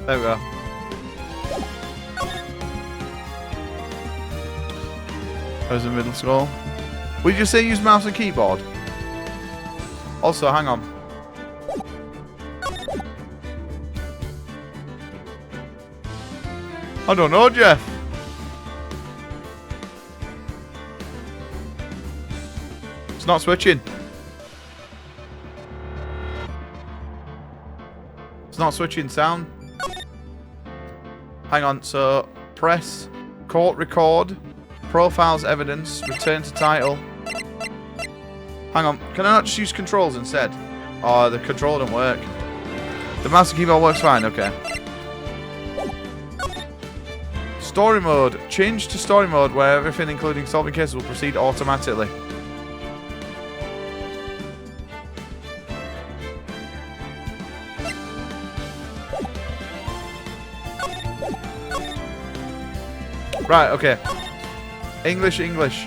There we go. There's the middle scroll. Would you just say use mouse and keyboard? Also, hang on. I don't know, Jeff. It's not switching. It's not switching sound. Hang on, so press court record, profiles evidence, return to title. Hang on, can I not just use controls instead? Oh, the controller don't work. The mouse and keyboard works fine, okay. Story mode. Change to story mode where everything including solving cases will proceed automatically. Right, okay. English, English.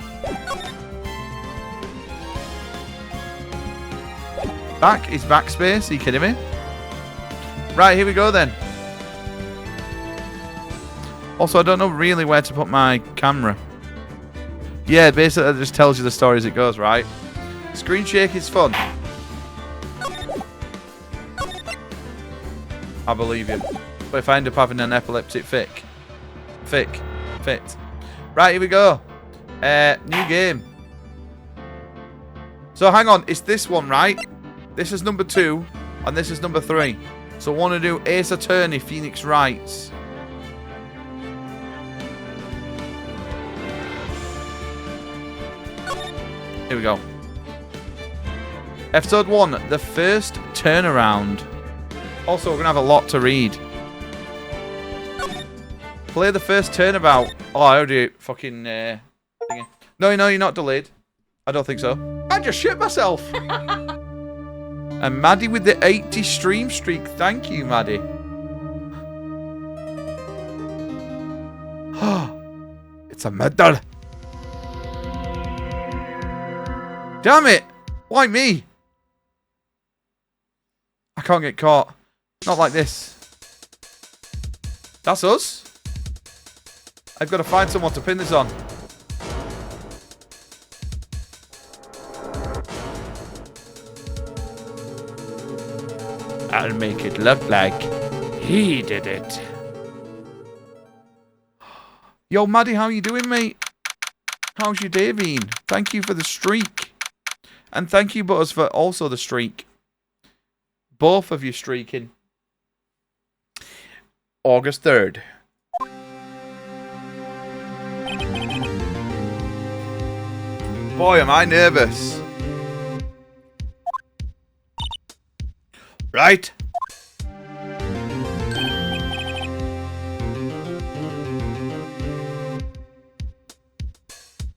Back is backspace. Are you kidding me? Right, here we go then. Also, I don't know really where to put my camera. Yeah, basically it just tells you the story as it goes, right? Screen shake is fun. I believe you. But if I end up having an epileptic fit. Right, here we go. New game. So hang on, it's this one, right? This is number 2, and this is number 3. So I want to do Ace Attorney, Phoenix Wright. Here we go. Episode 1, the first turnaround. Also, we're going to have a lot to read. Play the first turnabout. Oh, I already fucking... No, you're not delayed. I don't think so. I just shit myself. And Maddie with the 80 stream streak. Thank you, Maddie. It's a murder. Damn it. Why me? I can't get caught. Not like this. That's us. I've got to find someone to pin this on. I'll make it look like he did it. Yo, Maddie, how you doing, mate? How's your day been? Thank you for the streak. And thank you, Butters, for also the streak. Both of you streaking. August 3rd. Boy, am I nervous. Right.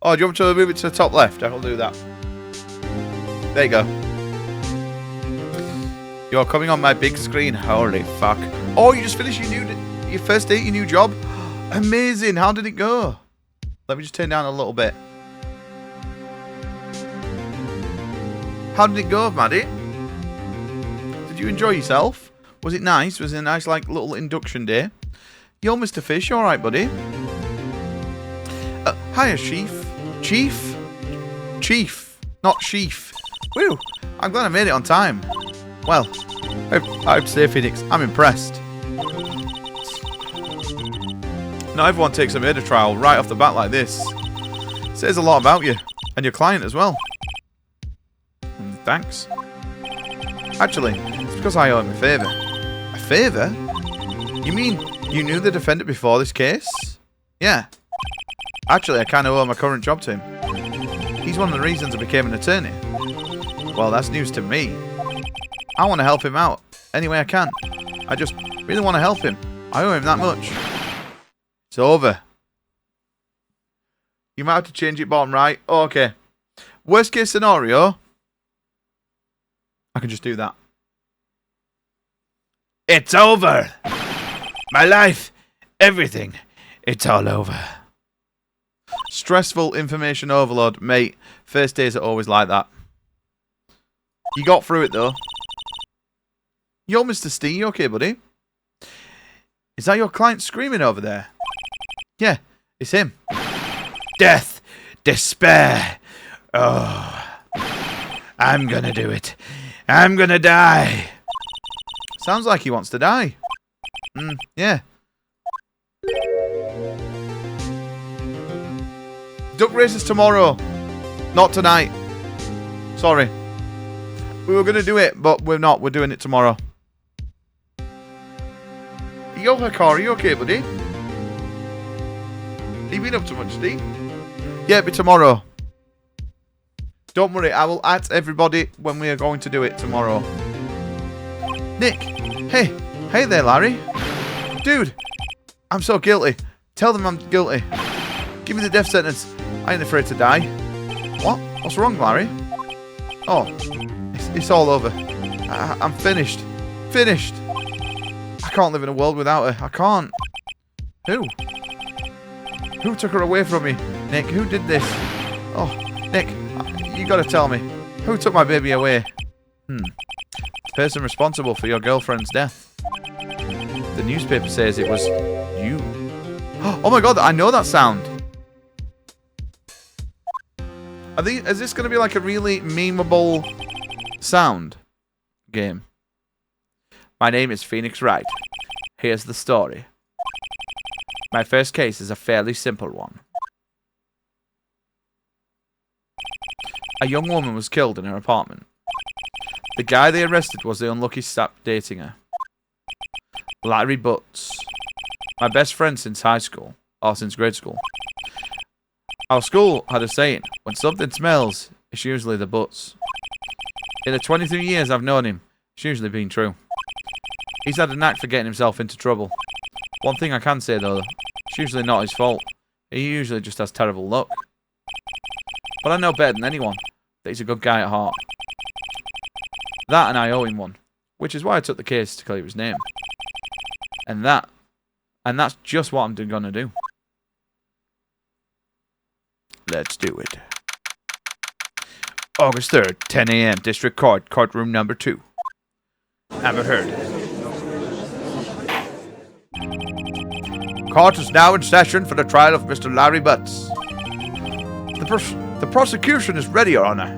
Oh, do you want me to move it to the top left? I'll do that. There you go. You're coming on my big screen. Holy fuck. Oh, you just finished your first day at your new job? Amazing. How did it go? Let me just turn down a little bit. How did it go, Maddie? Did you enjoy yourself? Was it nice? Was it a nice, like, little induction day? Yo, Mr. Fish, you alright, buddy? Hiya, Chief. Chief. Not Sheaf. Woo! I'm glad I made it on time. Well, I'd say, Phoenix, I'm impressed. Not everyone takes a murder trial right off the bat like this. It says a lot about you. And your client as well. Thanks. Actually, it's because I owe him a favour. A favour? You mean you knew the defendant before this case? Yeah. Actually, I kind of owe my current job to him. He's one of the reasons I became an attorney. Well, that's news to me. I want to help him out any way I can. I just really want to help him. I owe him that much. It's over. You might have to change it bottom right. Oh, okay. Worst case scenario... I can just do that. It's over. My life, everything, it's all over. Stressful information overload. Mate, first days are always like that. You got through it, though. Yo, Mr. Steve, you okay, buddy? Is that your client screaming over there? Yeah, it's him. Death. Despair. Oh. I'm gonna do it. I'm gonna die. Sounds like he wants to die. Yeah. Duck races tomorrow. Not tonight. Sorry. We were gonna do it, but we're not. We're doing it tomorrow. Yo, Hakar, are you okay, buddy? You been up to much, Steve? Yeah, it'll be tomorrow. Don't worry, I will at everybody when we are going to do it tomorrow. Nick! Hey! Hey there, Larry! Dude! I'm so guilty. Tell them I'm guilty. Give me the death sentence. I ain't afraid to die. What? What's wrong, Larry? Oh. It's all over. I'm finished. Finished! I can't live in a world without her. I can't. Who? Who took her away from me? Nick, who did this? Oh, Nick, you gotta tell me. Who took my baby away? The person responsible for your girlfriend's death. The newspaper says it was you. Oh my god, I know that sound. Is this gonna be like a really memeable sound game? My name is Phoenix Wright. Here's the story. My first case is a fairly simple one. A young woman was killed in her apartment. The guy they arrested was the unlucky sap dating her. Larry Butts. My best friend since high school, or since grade school. Our school had a saying, when something smells, it's usually the butts. In the 23 years I've known him, it's usually been true. He's had a knack for getting himself into trouble. One thing I can say though, it's usually not his fault. He usually just has terrible luck. But I know better than anyone that he's a good guy at heart. That and I owe him one, which is why I took the case to clear his name. And that's just what I'm gonna do. Let's do it. August 3rd, 10 a.m. District Court, courtroom number 2. Amber Heard. Court is now in session for the trial of Mr. Larry Butts. The prosecution is ready, Your Honor.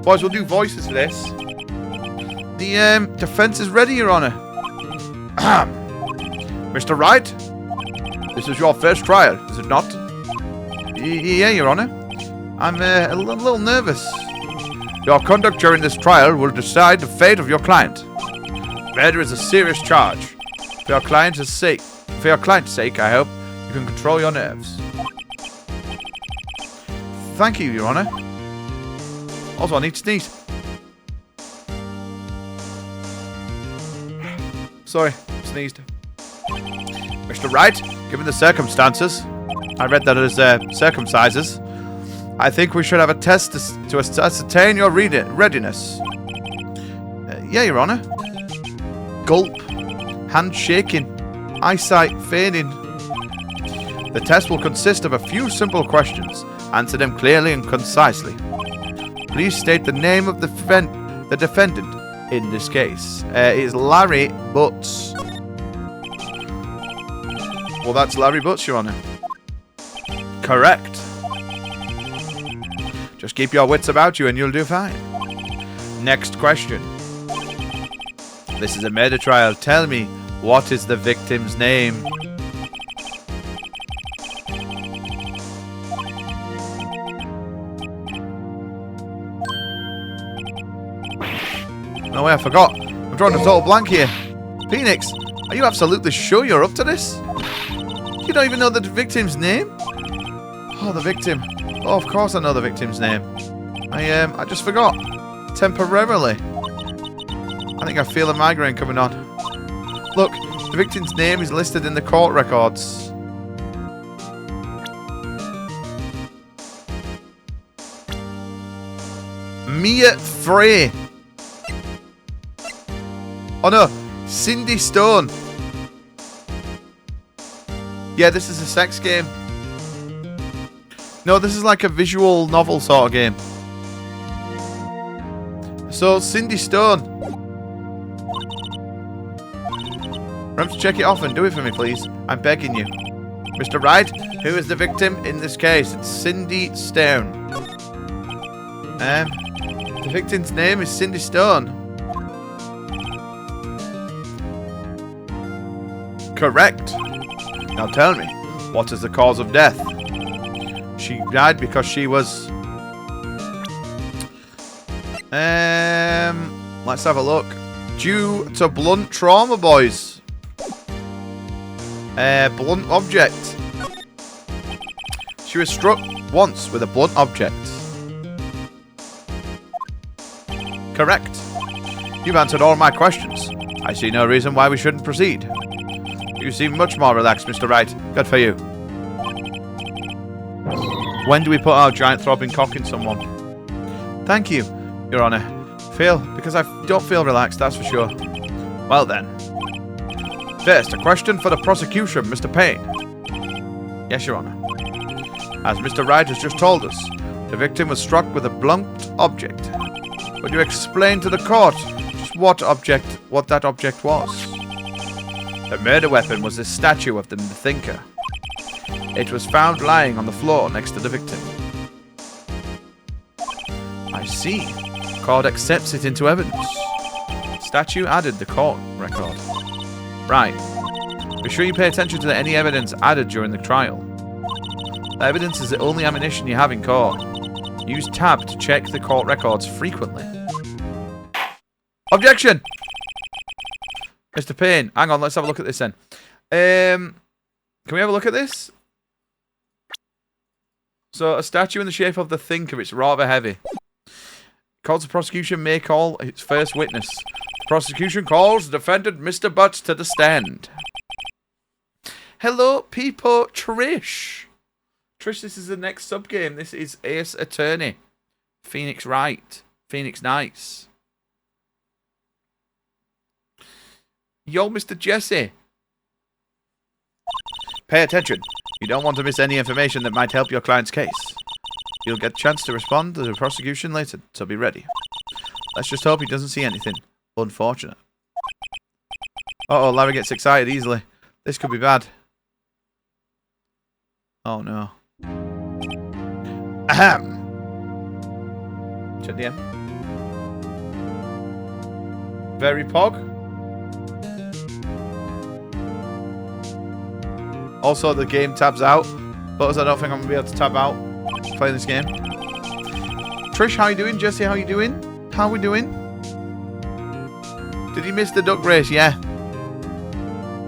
Boys, we'll do voices for this. The defense is ready, Your Honor. Mr. Wright, this is your first trial, is it not? Yeah, Your Honor. I'm a little nervous. Your conduct during this trial will decide the fate of your client. Murder is a serious charge. For your client's sake, I hope you can control your nerves. Thank you, Your Honor. Also, I need to sneeze. Sorry, sneezed. Mr. Wright, given the circumstances, I read that as circumcises, I think we should have a test to ascertain your readiness. Yeah, Your Honor. Gulp. Hand shaking. Eyesight fading. The test will consist of a few simple questions. Answer them clearly and concisely. Please state the name of the defendant in this case. It is Larry Butts. Well, that's Larry Butts, Your Honor. Correct. Just keep your wits about you and you'll do fine. Next question. This is a murder trial. Tell me, what is the victim's name? No way, I forgot. I'm drawing a total blank here. Phoenix, are you absolutely sure you're up to this? You don't even know the victim's name? Oh, the victim. Oh, of course I know the victim's name. I just forgot. Temporarily. I think I feel a migraine coming on. Look, the victim's name is listed in the court records. Mia Frey. Oh no, Cindy Stone. Yeah, this is a sex game. No, this is like a visual novel sort of game. So, Cindy Stone. Remember to check it off and do it for me, please. I'm begging you. Mr. Wright, who is the victim in this case? It's Cindy Stone. The victim's name is Cindy Stone. Correct. Now tell me, what is the cause of death? She died because she was... let's have a look. Due to blunt trauma, boys. Blunt object. She was struck once with a blunt object. Correct. You've answered all my questions. I see no reason why we shouldn't proceed. You seem much more relaxed, Mr. Wright. Good for you. When do we put our giant throbbing cock in someone? Thank you, Your Honor. Because I don't feel relaxed, that's for sure. Well then. First, a question for the prosecution, Mr. Payne. Yes, Your Honor. As Mr. Wright has just told us, the victim was struck with a blunt object. Would you explain to the court just what that object was? The murder weapon was a statue of the thinker. It was found lying on the floor next to the victim. I see. Court accepts it into evidence. Statue added the court record. Right. Be sure you pay attention to any evidence added during the trial. The evidence is the only ammunition you have in court. Use tab to check the court records frequently. Objection! Mr. Payne, hang on, let's have a look at this then. Can we have a look at this? So, a statue in the shape of the thinker, it's rather heavy. Calls the prosecution may call its first witness. The prosecution calls the defendant, Mr. Butts, to the stand. Hello, people, Trish. Trish, this is the next sub-game. This is Ace Attorney. Phoenix Wright. Phoenix Nice. Yo, Mr. Jesse. Pay attention. You don't want to miss any information that might help your client's case. You'll get a chance to respond to the prosecution later, so be ready. Let's just hope he doesn't see anything unfortunate. Uh-oh, Larry gets excited easily. This could be bad. Oh, no. Ahem. Check the end. Very pog. Also, the game tabs out. But I don't think I'm going to be able to tab out playing this game. Trish, how you doing? Jesse, how you doing? How we doing? Did you miss the duck race? Yeah.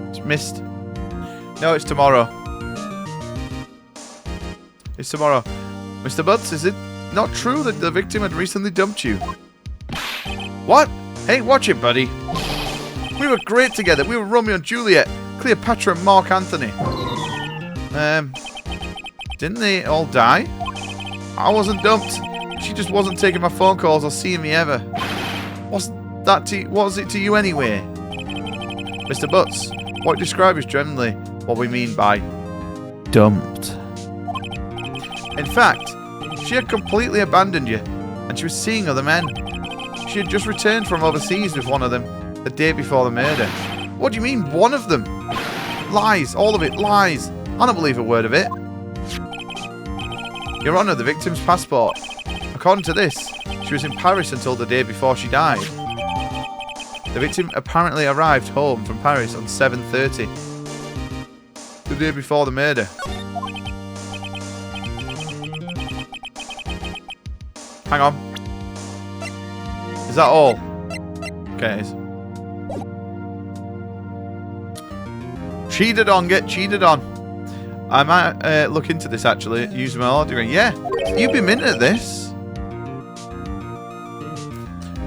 It's missed. No, it's tomorrow. It's tomorrow. Mr. Butts, is it not true that the victim had recently dumped you? What? Hey, watch it, buddy. We were great together. We were Romeo and Juliet. Cleopatra and Mark Anthony. Didn't they all die? I wasn't dumped. She just wasn't taking my phone calls or seeing me ever. What was it to you anyway? Mr. Butts, what you describe is generally what we mean by dumped. In fact, she had completely abandoned you, and she was seeing other men. She had just returned from overseas with one of them the day before the murder. What do you mean, one of them? Lies, all of it, lies. I don't believe a word of it. Your Honour, the victim's passport. According to this, she was in Paris until the day before she died. The victim apparently arrived home from Paris on 7:30, the day before the murder. Hang on. Is that all? Okay. Cheated on, get cheated on. I might look into this actually. Use my ordering. Yeah, you've been minting at this.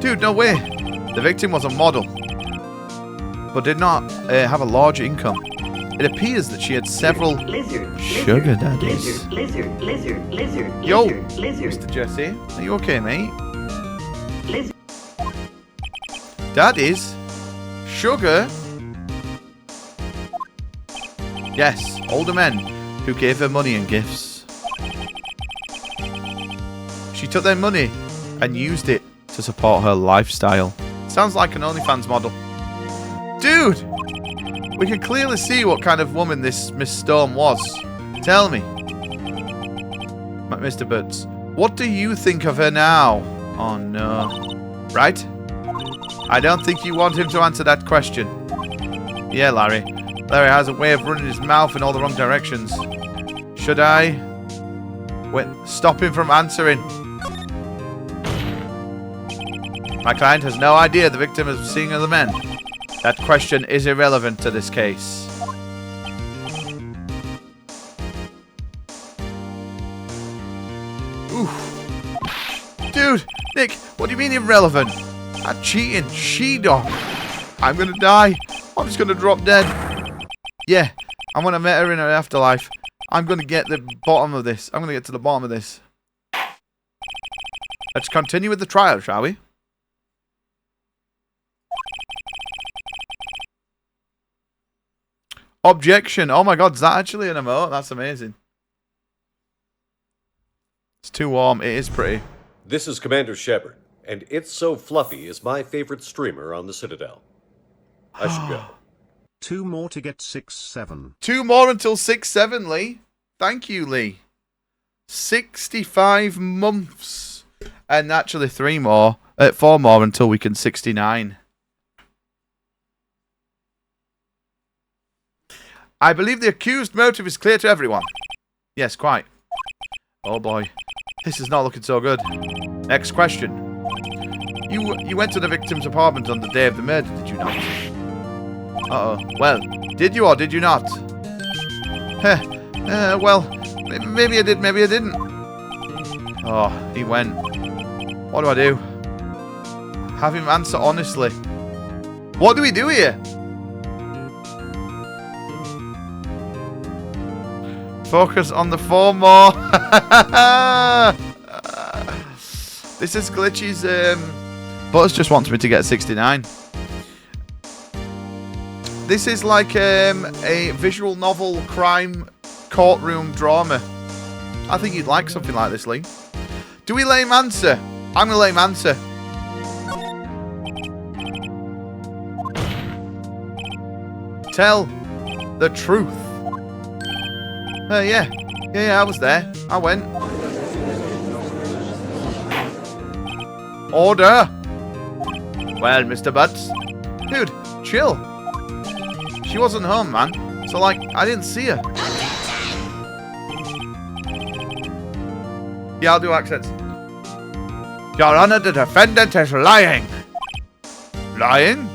Dude, no way. The victim was a model, but did not have a large income. It appears that she had several sugar daddies. Yo, Mr. Jesse, are you okay, mate? Daddies? Sugar? Yes, older men who gave her money and gifts. She took their money and used it to support her lifestyle. Sounds like an OnlyFans model. Dude! We can clearly see what kind of woman this Miss Storm was. Tell me. Mr. Butts, what do you think of her now? Oh no. Right? I don't think you want him to answer that question. Yeah, Larry. Larry has a way of running his mouth in all the wrong directions. Should I? Wait, stop him from answering. My client has no idea the victim is seeing other men. That question is irrelevant to this case. Oof. Dude, Nick, what do you mean irrelevant? I'm cheating. She-dog. I'm gonna die. I'm just gonna drop dead. Yeah, I'm gonna meet her in her afterlife. I'm gonna get the bottom of this. I'm gonna get to the bottom of this. Let's continue with the trial, shall we? Objection. Oh my god, is that actually an emote? That's amazing. It's too warm. It is pretty. This is Commander Shepard, and It's So Fluffy is my favorite streamer on the Citadel. I should go. 2 more to get 6-7. 2 more until 6-7, Lee. Thank you, Lee. 65 months. And actually 4 more until we can 69. I believe the accused motive is clear to everyone. Yes, quite. Oh boy. This is not looking so good. Next question. You went to the victim's apartment on the day of the murder, did you not? Uh-oh. Well, did you or did you not? Well, maybe I did, maybe I didn't. Oh, he went. What do I do? Have him answer honestly. What do we do here? Focus on the 4 more. This is Glitchy's. Buzz just wants me to get 69. This is like a visual novel crime courtroom drama. I think you'd like something like this, Lee. Do we let him answer? I'm going to let him answer. Tell the truth. Yeah, I was there. I went. Order. Well, Mr. Butts. Dude, chill. She wasn't home, man. So, like, I didn't see her. Yeah, I'll do accents. Your Honor, the defendant is lying. Lying?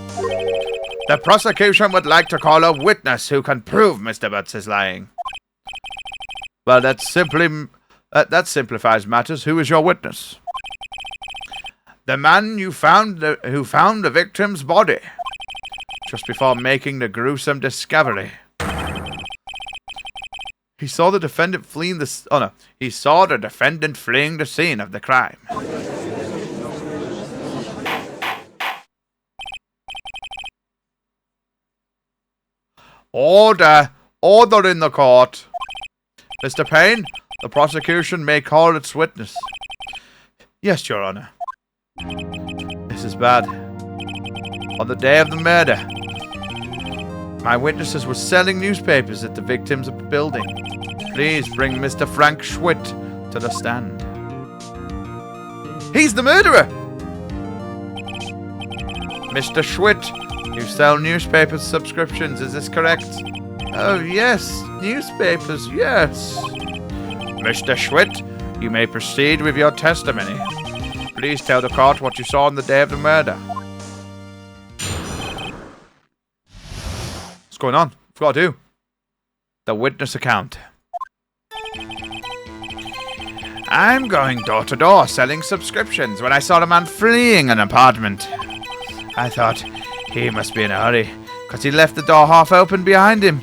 The prosecution would like to call a witness who can prove Mr. Butts is lying. Well, that simplifies matters. Who is your witness? The man who found the victim's body just before making the gruesome discovery. He saw the defendant fleeing the. Oh no, he saw the defendant fleeing the scene of the crime. Order! Order in the court! Mr. Payne, the prosecution may call its witness. Yes, Your Honor. This is bad. On the day of the murder, my witnesses were selling newspapers at the victim's building. Please bring Mr. Frank Schwitt to the stand. He's the murderer! Mr. Schwitt, you sell newspaper subscriptions, is this correct? Oh, yes. Newspapers, yes. Mr. Schwitt, you may proceed with your testimony. Please tell the court what you saw on the day of the murder. What's going on? What's got to do? The witness account. I'm going door to door selling subscriptions when I saw a man fleeing an apartment. I thought he must be in a hurry because he left the door half open behind him.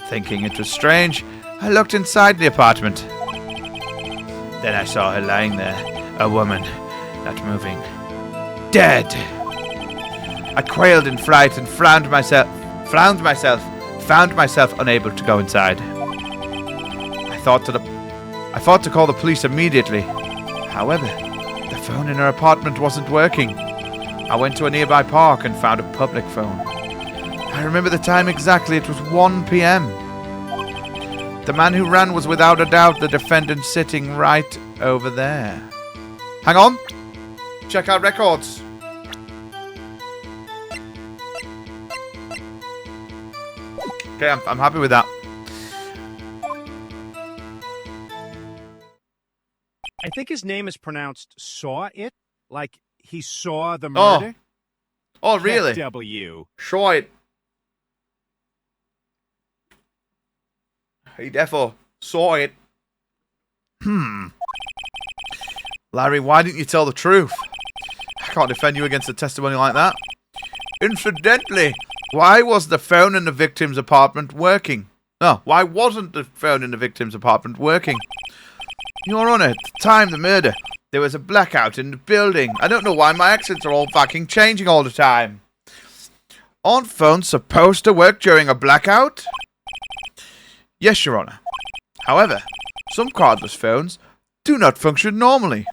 Thinking it was strange, I looked inside the apartment. Then I saw her lying there, a woman, not moving, dead. I quailed in fright and found myself unable to go inside. I thought to call the police immediately. However, the phone in her apartment wasn't working. I went to a nearby park and found a public phone. I remember the time exactly. It was 1 p.m. The man who ran was without a doubt the defendant sitting right over there. Hang on. Check our records. Okay, I'm happy with that. I think his name is pronounced Saw It, like he saw the murder. Oh, really? W. Saw it. He defo saw it. Larry, why didn't you tell the truth? I can't defend you against a testimony like that. Incidentally, why was the phone in the victim's apartment working? No, why wasn't the phone in the victim's apartment working? Your Honor, at the time of the murder, there was a blackout in the building. I don't know why my accents are all fucking changing all the time. Aren't phones supposed to work during a blackout? Yes, Your Honor. However, some cordless phones do not function normally.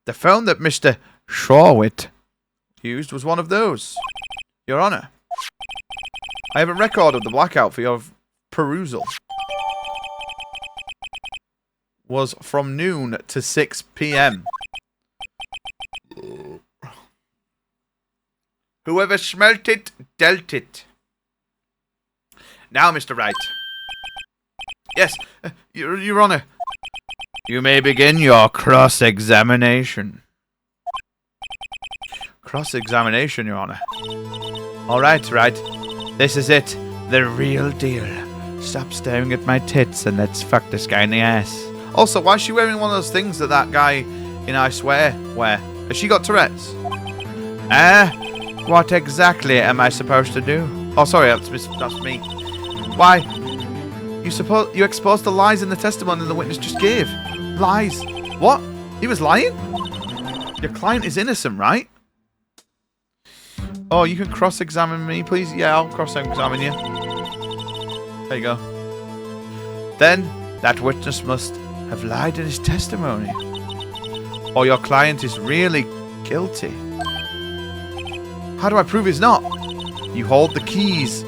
The phone that Mr. Shawit used was one of those. Your Honor, I have a record of the blackout for your perusal. Was from noon to 6 p.m. Whoever smelt it, dealt it. Now, Mr. Wright. Yes, Your Honor. You may begin your cross-examination. Cross-examination, Your Honor. All right, Wright. This is it. The real deal. Stop staring at my tits and let's fuck this guy in the ass. Also, why is she wearing one of those things that guy in I Swear wear? Has she got Tourette's? What exactly am I supposed to do? Oh, sorry, that's me. Why? You exposed the lies in the testimony the witness just gave. Lies. What? He was lying? Your client is innocent, right? Oh, you can cross-examine me, please? Yeah, I'll cross-examine you. There you go. Then, that witness must have lied in his testimony. Or your client is really guilty. How do I prove he's not? You hold the keys.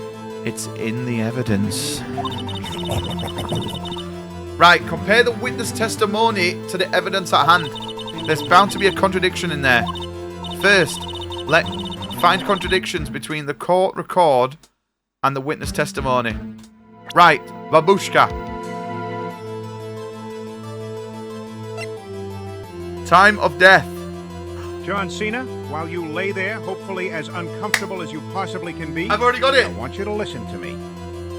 It's in the evidence. Right, compare the witness testimony to the evidence at hand. There's bound to be a contradiction in there. First, find contradictions between the court record and the witness testimony. Right, babushka. Time of death. John Cena, while you lay there, hopefully as uncomfortable as you possibly can be, I've already got it. I want you to listen to me.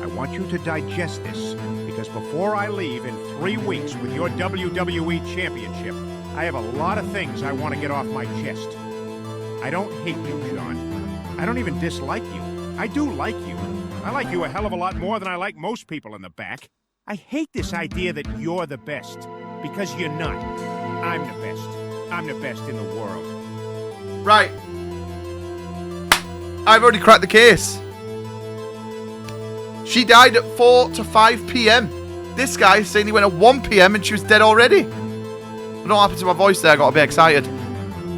I want you to digest this, because before I leave in 3 weeks with your WWE Championship, I have a lot of things I want to get off my chest. I don't hate you, John. I don't even dislike you. I do like you. I like you a hell of a lot more than I like most people in the back. I hate this idea that you're the best, because you're not. I'm the best. I'm the best in the world. Right. I've already cracked the case. She died at 4 to 5 p.m. This guy is saying he went at 1 p.m. and she was dead already. I don't know what happened to my voice there. I got a bit excited.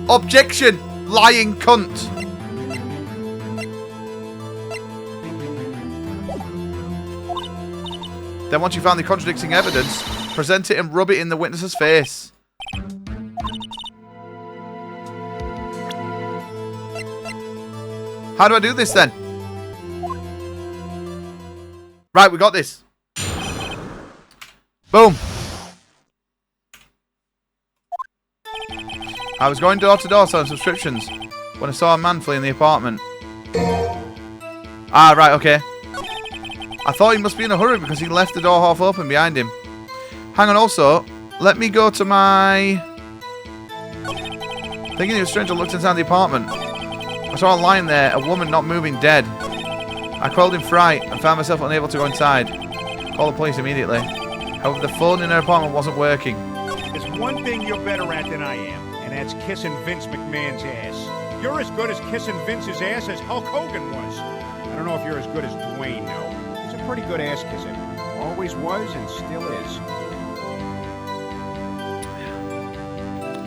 Objection. Lying cunt. Then once you found the contradicting evidence, present it and rub it in the witness's face. How do I do this then? Right, we got this. Boom. I was going door to door selling subscriptions when I saw a man fleeing the apartment. Ah, right, okay. I thought he must be in a hurry because he left the door half open behind him. Hang on, also, let me go to my... Thinking he was strange, I looked inside the apartment. I saw a line there, a woman not moving, dead. I called in fright and found myself unable to go inside. Called the police immediately. However, the phone in her apartment wasn't working. There's one thing you're better at than I am, and that's kissing Vince McMahon's ass. You're as good as kissing Vince's ass as Hulk Hogan was. I don't know if you're as good as Dwayne, though. He's a pretty good ass kisser. Always was and still is.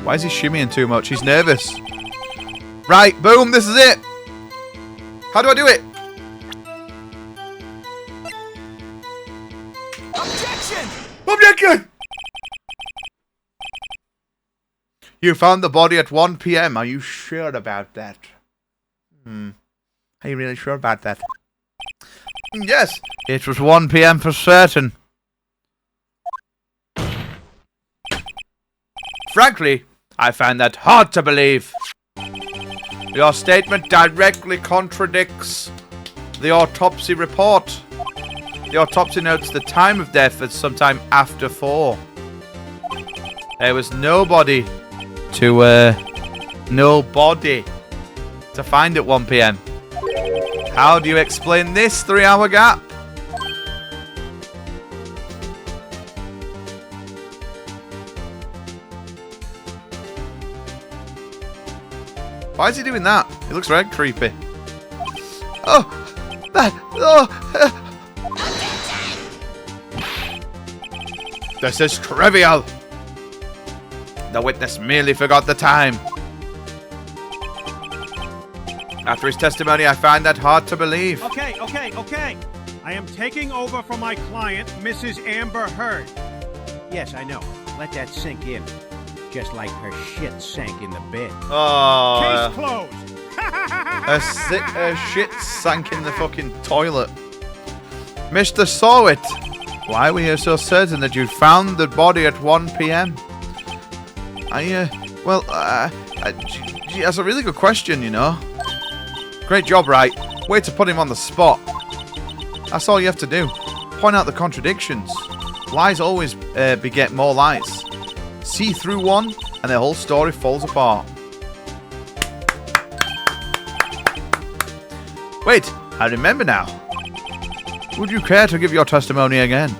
Why is he shimmying too much? He's nervous. Right, boom, this is it. How do I do it? Objection! Objection! You found the body at 1 p.m. Are you sure about that? Are you really sure about that? Yes, it was 1 p.m. for certain. Frankly, I find that hard to believe. Your statement directly contradicts the autopsy report. The autopsy notes the time of death as sometime after 4. There was nobody to find at 1 p.m. How do you explain this 3-hour gap? Why is he doing that? It looks very creepy. This is trivial. The witness merely forgot the time. After his testimony, I find that hard to believe. Okay. I am taking over for my client, Mrs. Amber Heard. Yes, I know. Let that sink in. Just like her shit sank in the bed. Oh, Case closed. her shit sank in the fucking toilet. Mr. Sawit, why were you so certain that you found the body at 1 p.m.? That's a really good question, you know. Great job, Wright. Way to put him on the spot. That's all you have to do. Point out the contradictions. Lies always beget more lies. See through one, and the whole story falls apart. Wait, I remember now. Would you care to give your testimony again?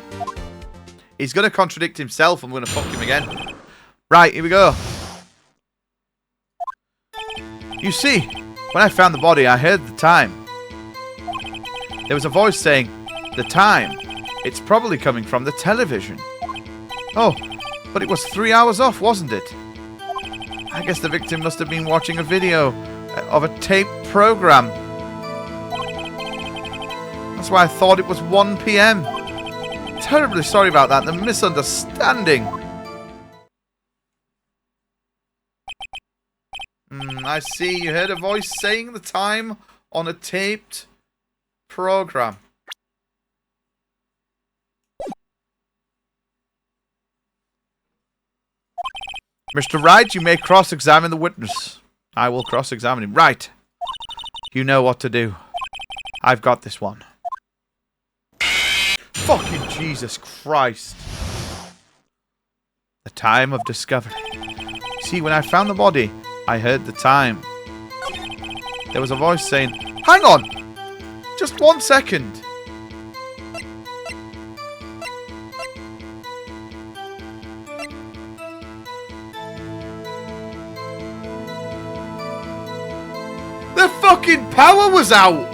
He's going to contradict himself. I'm going to fuck him again. Right, here we go. You see, when I found the body, I heard the time. There was a voice saying, the time. It's probably coming from the television. Oh, but it was 3 hours off, wasn't it? I guess the victim must have been watching a video of a taped program. That's why I thought it was 1 p.m. Terribly sorry about that, the misunderstanding. I see, you heard a voice saying the time on a taped program. Mr. Wright, you may cross-examine the witness. I will cross-examine him. Right. You know what to do. I've got this one. Fucking Jesus Christ. The time of discovery. See, when I found the body, I heard the time. There was a voice saying, hang on! Just 1 second. The fucking power was out!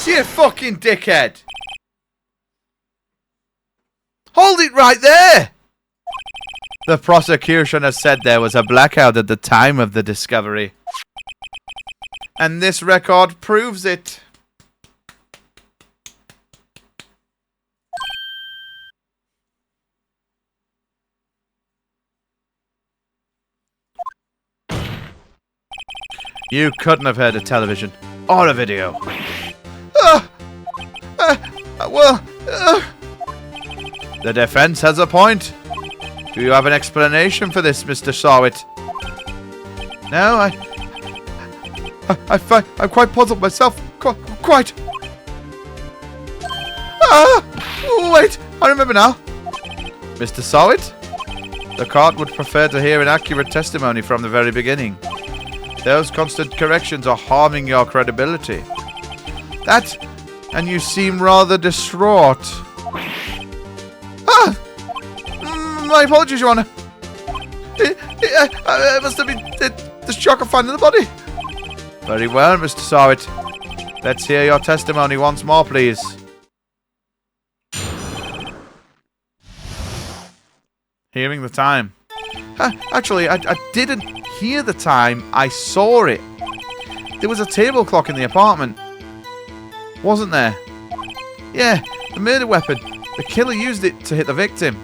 You fucking dickhead! Hold it right there! The prosecution has said there was a blackout at the time of the discovery. And this record proves it. You couldn't have heard a television or a video. The defense has a point. Do you have an explanation for this, Mr. Sawit? No, I'm quite puzzled myself. Quite. Wait, I remember now. Mr. Sawit? The court would prefer to hear an accurate testimony from the very beginning. Those constant corrections are harming your credibility. That, and you seem rather distraught. My apologies, Your Honor. It must have been the shock of finding the body. Very well, Mr. Sawit. Let's hear your testimony once more, please. Hearing the time. Actually, I didn't hear the time. I saw it. There was a table clock in the apartment. Wasn't there? Yeah, the murder weapon. The killer used it to hit the victim.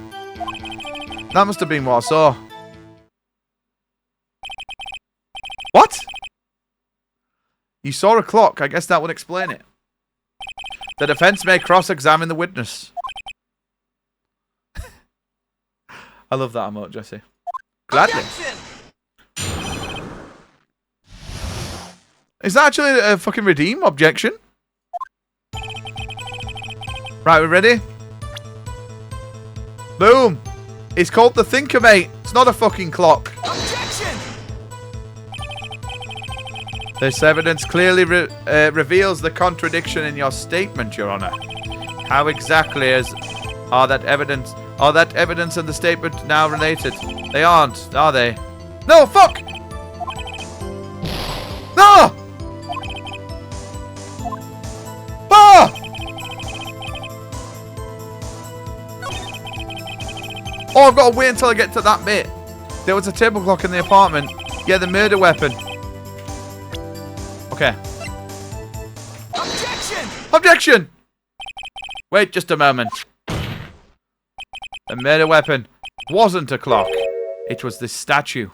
That must have been what I saw. What? You saw a clock. I guess that would explain it. The defense may cross-examine the witness. I love that emote, Jesse. Gladly. Objection! Is that actually a fucking redeem objection? Right, we ready? Boom. It's called the Thinker, mate. It's not a fucking clock. Objection! This evidence clearly reveals the contradiction in your statement, Your Honor. How exactly are that evidence and the statement now related? They aren't, are they? No, fuck! No! Ah! Oh, I've got to wait until I get to that bit. There was a table clock in the apartment. Yeah, the murder weapon. Okay. Objection! Objection! Wait just a moment. The murder weapon wasn't a clock. It was this statue.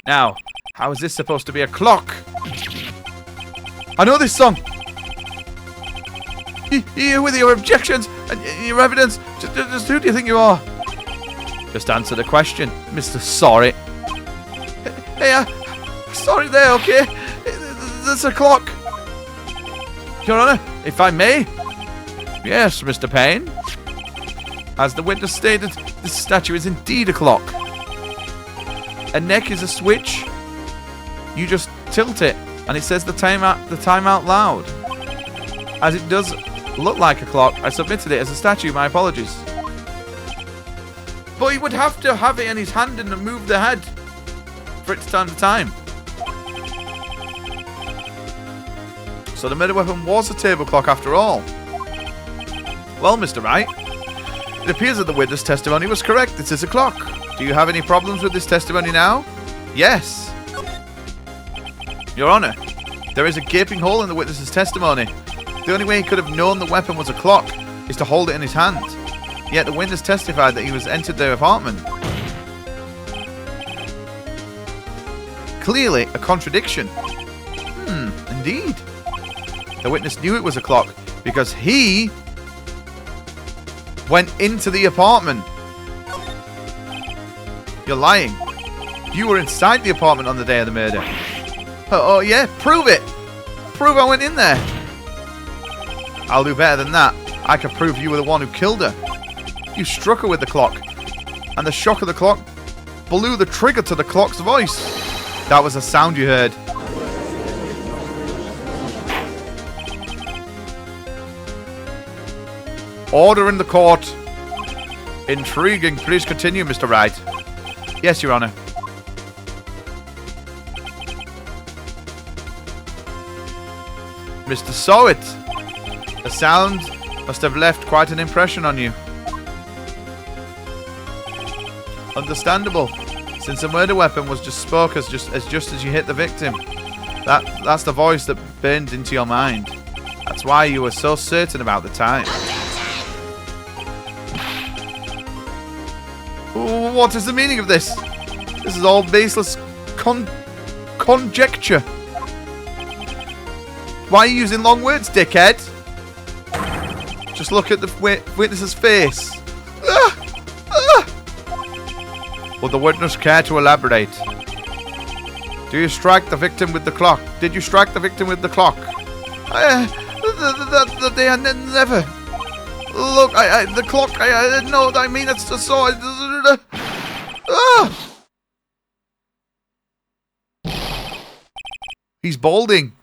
Now, how is this supposed to be a clock? I know this song. You with your objections and your evidence. Just who do you think you are? Just answer the question, Mr. Sorry. Hey, sorry there, okay? There's a clock. Your Honor, if I may. Yes, Mr. Payne. As the witness stated, this statue is indeed a clock. A neck is a switch. You just tilt it, and it says the time out loud. As it does look like a clock, I submitted it as a statue. My apologies. But he would have to have it in his hand and move the head for it to turn the time. So the murder weapon was a table clock after all. Well, Mr. Wright, it appears that the witness testimony was correct. This is a clock. Do you have any problems with this testimony now? Yes. Your Honor, there is a gaping hole in the witness's testimony. The only way he could have known the weapon was a clock is to hold it in his hand. Yet the witness testified that he was entered their apartment. Clearly a contradiction. Indeed. The witness knew it was a clock because he went into the apartment. You're lying. You were inside the apartment on the day of the murder. Oh yeah? Prove it! Prove I went in there. I'll do better than that. I can prove you were the one who killed her. You struck her with the clock, and the shock of the clock blew the trigger to the clock's voice. That was the sound you heard. Order in the court. Intriguing. Please continue, Mr. Wright. Yes, Your Honor. Mr. Sowett, the sound must have left quite an impression on you. Understandable, since the murder weapon was just spoke as just as you hit the victim. That's the voice that burned into your mind. That's why you were so certain about the time. What is the meaning of this? This is all baseless conjecture. Why are you using long words, dickhead? Just look at the witness's face. Would the witness care to elaborate? Do you strike the victim with the clock? Did you strike the victim with the clock? They are never. Look, the clock. No, I mean it's the sword. He's balding.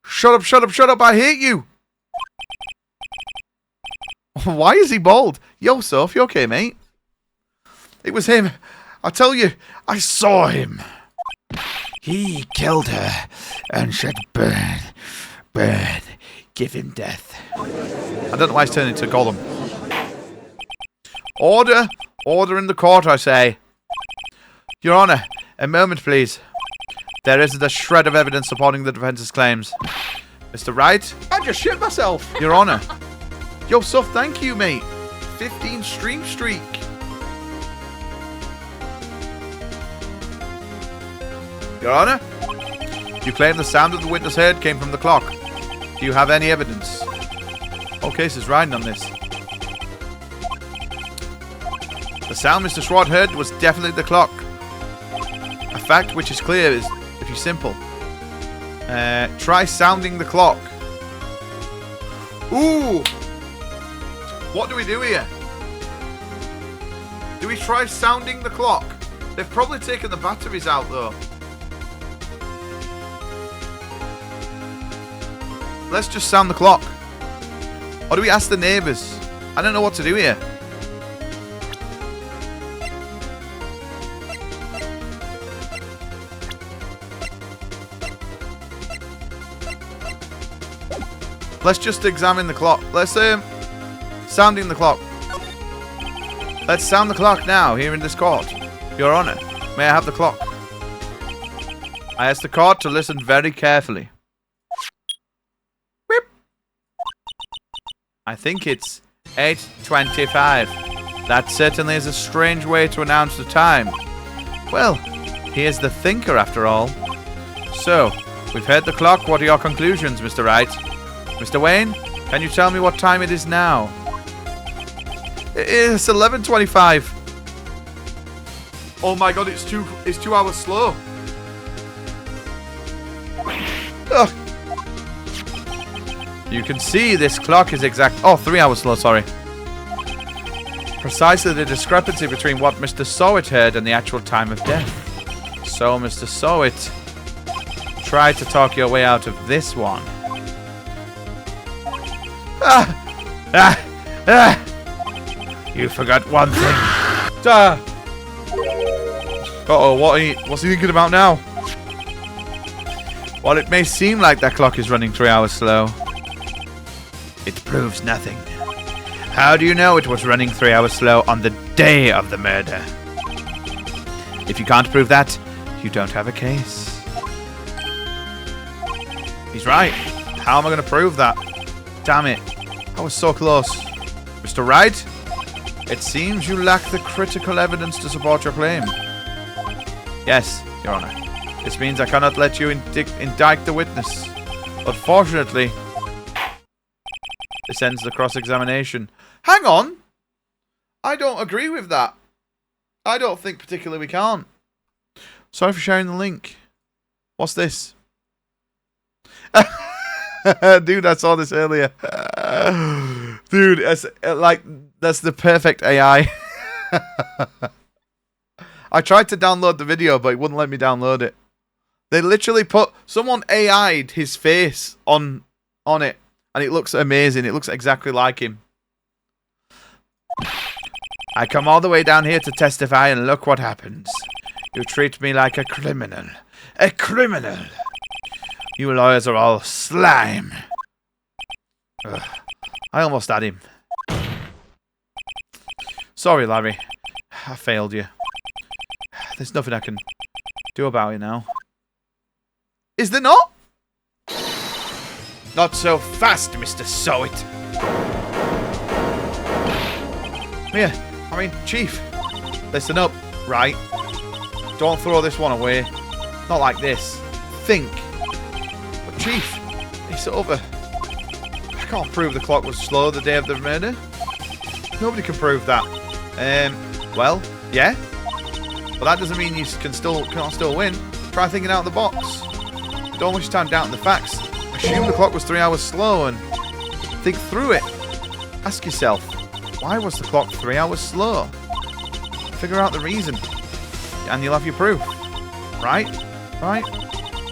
Shut up, shut up, shut up. I hate you. Why is he bald? Yo, Soph, you okay, mate? It was him. I tell you, I saw him. He killed her and should burn. Give him death. I don't know why he's turning into Gollum. Order in the court, I say. Your Honor, a moment, please. There isn't a shred of evidence supporting the defense's claims. Mr. Wright? I just shit myself. Your Honor. Yo, so thank you, mate. 15 stream streak. Your Honor? You claim the sound that the witness heard came from the clock. Do you have any evidence? Whole case is riding on this. The sound Mr. Schwartz heard was definitely the clock. A fact which is clear is, if you simple. Try sounding the clock. Ooh! What do we do here? Do we try sounding the clock? They've probably taken the batteries out though. Let's just sound the clock. Or do we ask the neighbours? I don't know what to do here. Let's just examine the clock. Let's sounding the clock. Let's sound the clock now here in this court. Your Honor, may I have the clock? I ask the court to listen very carefully. Whip. I think it's 8:25. That certainly is a strange way to announce the time. Well, here's the thinker after all. So, we've heard the clock. What are your conclusions, Mr. Wright? Mr. Wayne, can you tell me what time it is now? It's 11:25. Oh my god, it's 2 hours slow. Ugh. You can see this clock is 3 hours slow, sorry. Precisely the discrepancy between what Mr. Sowit heard and the actual time of death. So, Mr. Sowit, try to talk your way out of this one. You forgot one thing. Uh-oh, what's he thinking about now? While it may seem like that clock is running 3 hours slow, it proves nothing. How do you know it was running 3 hours slow on the day of the murder? If you can't prove that, you don't have a case. He's right. How am I going to prove that? Damn it. I was so close. Mr. Wright, it seems you lack the critical evidence to support your claim. Yes, Your Honor. This means I cannot let you indict the witness. Unfortunately, this ends the cross-examination. Hang on! I don't agree with that. I don't think particularly we can't. Sorry for sharing the link. What's this? Dude, I saw this earlier. Dude, that's the perfect AI. I tried to download the video, but it wouldn't let me download it. They literally someone AI'd his face on it, and it looks amazing. It looks exactly like him. I come all the way down here to testify, and look what happens. You treat me like a criminal. A criminal! You lawyers are all slime. Ugh. I almost had him. Sorry, Larry. I failed you. There's nothing I can do about it now. Is there not? Not so fast, Mr. Sowit. Here, Chief. Listen up, right? Don't throw this one away. Not like this. Think. But Chief, it's over. I can't prove the clock was slow the day of the murder. Nobody can prove that. Well, yeah. But that doesn't mean you can't still win. Try thinking out of the box. Don't waste your time doubting the facts. Assume the clock was 3 hours slow and think through it. Ask yourself, why was the clock 3 hours slow? Figure out the reason, and you'll have your proof. Right? Right?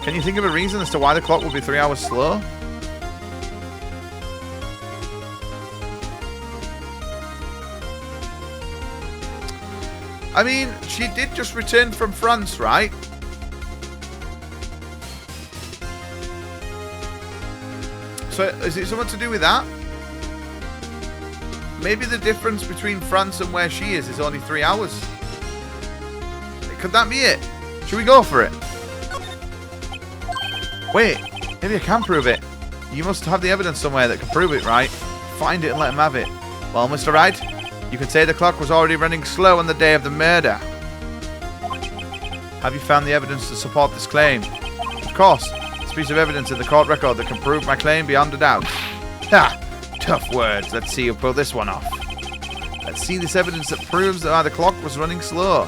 Can you think of a reason as to why the clock would be 3 hours slow? I mean, she did just return from France, right? So, is it something to do with that? Maybe the difference between France and where she is only 3 hours. Could that be it? Should we go for it? Wait, maybe I can prove it. You must have the evidence somewhere that can prove it, right? Find it and let him have it. Well, Mr. Wright, you can say the clock was already running slow on the day of the murder. Have you found the evidence to support this claim? Of course. It's a piece of evidence in the court record that can prove my claim beyond a doubt. Ha! Tough words. Let's see you pull this one off. Let's see this evidence that proves that the clock was running slow.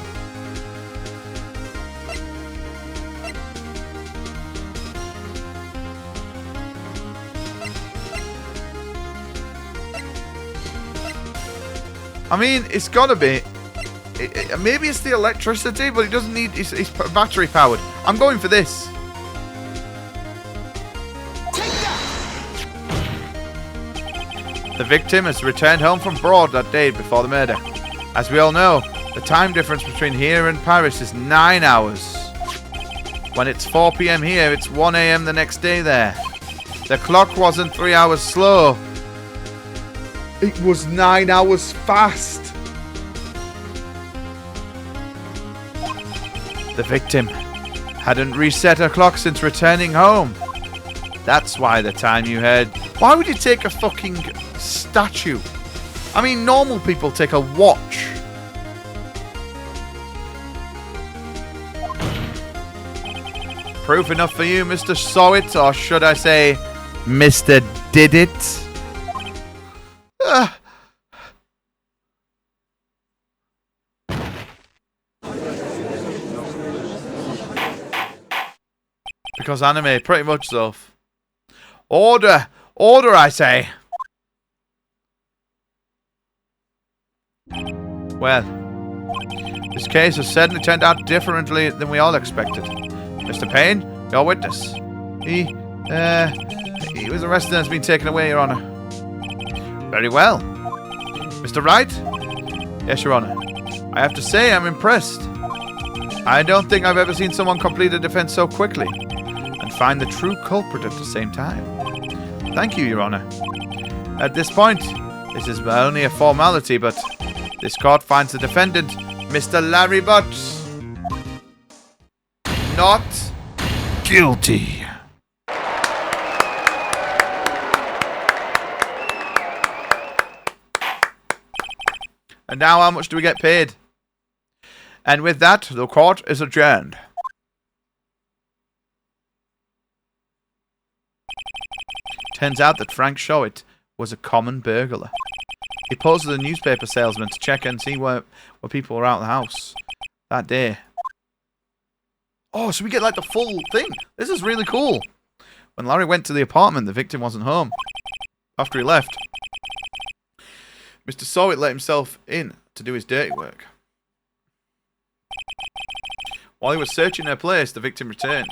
I mean, it's gotta be. Maybe it's the electricity, but it doesn't need. It's battery powered. I'm going for this. The victim has returned home from abroad that day before the murder. As we all know, the time difference between here and Paris is 9 hours. When it's 4 p.m. here, it's 1 a.m. the next day there. The clock wasn't 3 hours slow. It was 9 hours fast. The victim hadn't reset her clock since returning home. That's why the time you heard... Why would you take a fucking statue? I mean, normal people take a watch. Proof enough for you, Mr. Saw It, or should I say, Mr. Did It? Because anime, pretty much so. Order! Order, I say! Well, this case has certainly turned out differently than we all expected. Mr. Payne, your witness. He was arrested and has been taken away, Your Honor. Very well. Mr. Wright? Yes, Your Honor. I have to say I'm impressed. I don't think I've ever seen someone complete a defense so quickly and find the true culprit at the same time. Thank you, Your Honor. At this point, this is only a formality, but this court finds the defendant, Mr. Larry Butts, not guilty. And now how much do we get paid? And with that, the court is adjourned. Turns out that Frank Showit was a common burglar. He posed as a newspaper salesman to check and see where people were out of the house that day. Oh, so we get like the full thing. This is really cool. When Larry went to the apartment, the victim wasn't home. After he left, Mr. Sawit let himself in to do his dirty work. While he was searching her place, the victim returned.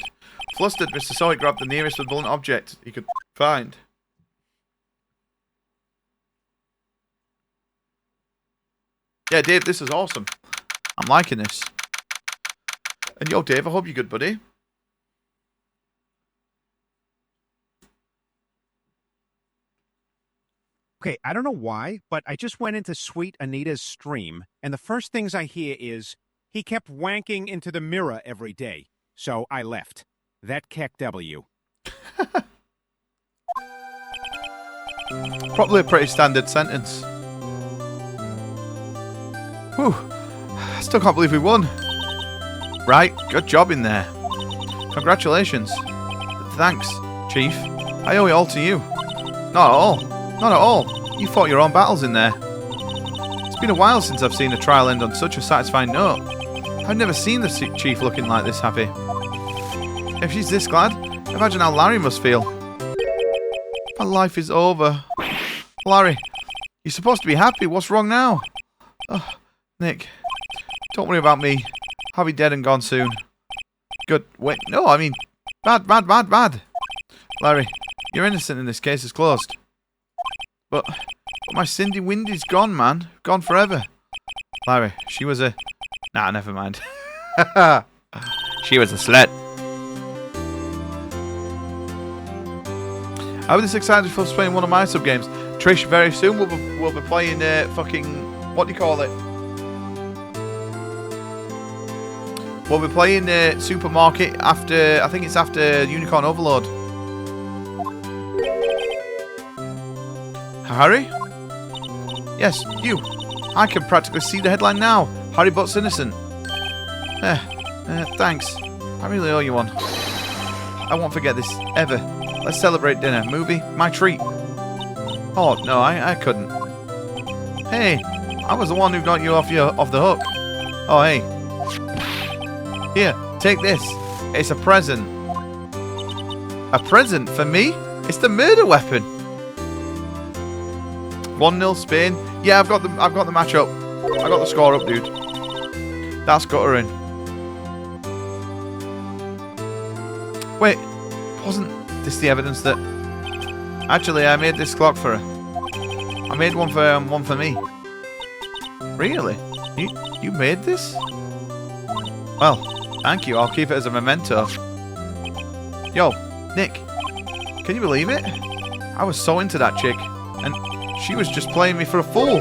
Flustered, Mr. Sawit grabbed the nearest blunt object he could find. Yeah, Dave, this is awesome. I'm liking this. And yo, Dave, I hope you're good, buddy. Okay, I don't know why, but I just went into Sweet Anita's stream, and the first things I hear is, he kept wanking into the mirror every day. So I left. That keck W. Probably a pretty standard sentence. Whew. I still can't believe we won. Right, good job in there. Congratulations. Thanks, Chief. I owe it all to you. Not at all. Not at all. You fought your own battles in there. It's been a while since I've seen a trial end on such a satisfying note. I've never seen the Chief looking like this happy. If she's this glad, imagine how Larry must feel. My life is over. Larry, you're supposed to be happy. What's wrong now? Oh, Nick, don't worry about me. I'll be dead and gone soon. Good. Wait, no, I mean, bad. Larry, you're innocent in this case. It's closed. But my Cindy Windy's gone, man. Gone forever. Larry, she was a... Nah, never mind. She was a slut. I was excited for playing one of my sub games. Trish, very soon we'll be playing fucking... What do you call it? We'll be playing Supermarket after, I think it's after Unicorn Overload. Harry? Yes, you. I can practically see the headline now. Harry Butt's innocent. Thanks. I really owe you one. I won't forget this, ever. Let's celebrate dinner. Movie? My treat. Oh, no, I couldn't. Hey, I was the one who got you off the hook. Oh, hey. Here, take this. It's a present. A present for me? It's the murder weapon. 1-0 Spain. Yeah, I've got the match up. I got the score up, dude. That's guttering. Wait, wasn't this the evidence that... Actually, I made this clock for her. I made one for me. Really? You made this? Well, thank you. I'll keep it as a memento. Yo, Nick. Can you believe it? I was so into that chick, and she was just playing me for a fool.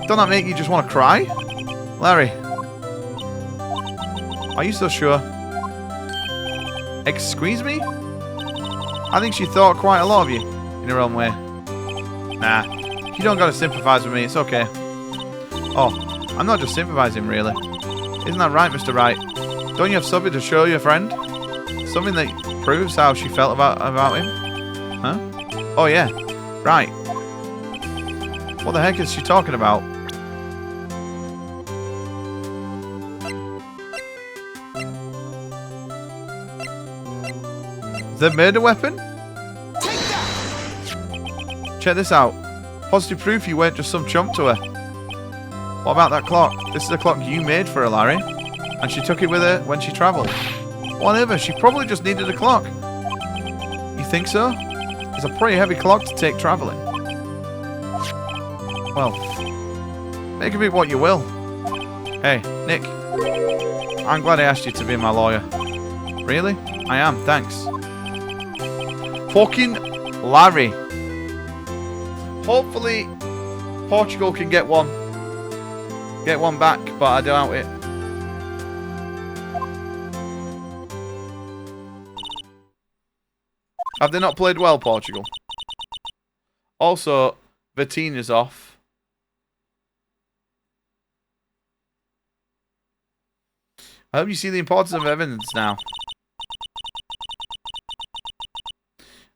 Don't that make you just want to cry? Larry. Are you so sure? Excuse me? I think she thought quite a lot of you, in her own way. Nah, you don't gotta sympathise with me, it's okay. Oh, I'm not just sympathising, really. Isn't that right, Mr. Wright? Don't you have something to show your friend? Something that proves how she felt about him? Huh? Oh, yeah. Right. What the heck is she talking about? The murder weapon? Check this out. Positive proof you weren't just some chump to her. What about that clock? This is a clock you made for her, Larry. And she took it with her when she travelled. Whatever, she probably just needed a clock. You think so? It's a pretty heavy clock to take travelling. Well, make of it what you will. Hey, Nick. I'm glad I asked you to be my lawyer. Really? I am, thanks. Fucking Larry. Hopefully, Portugal can get one. Get one back, but I doubt it. Have they not played well, Portugal? Also, Vatina's off. I hope you see the importance of evidence now.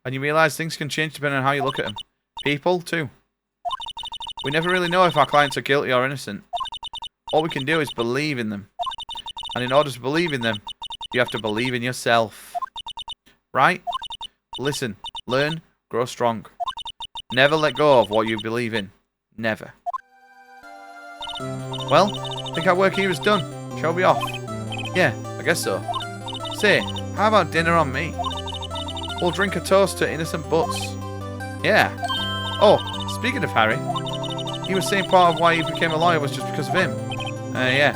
And you realise things can change depending on how you look at them. People, too. We never really know if our clients are guilty or innocent. All we can do is believe in them. And in order to believe in them, you have to believe in yourself. Right? Listen, learn, grow strong. Never let go of what you believe in. Never. Well, I think our work here is done. Shall we off? Yeah, I guess so. Say, how about dinner on me? We'll drink a toast to innocent butts. Yeah. Oh, speaking of Harry, you were saying part of why you became a lawyer was just because of him. Yeah.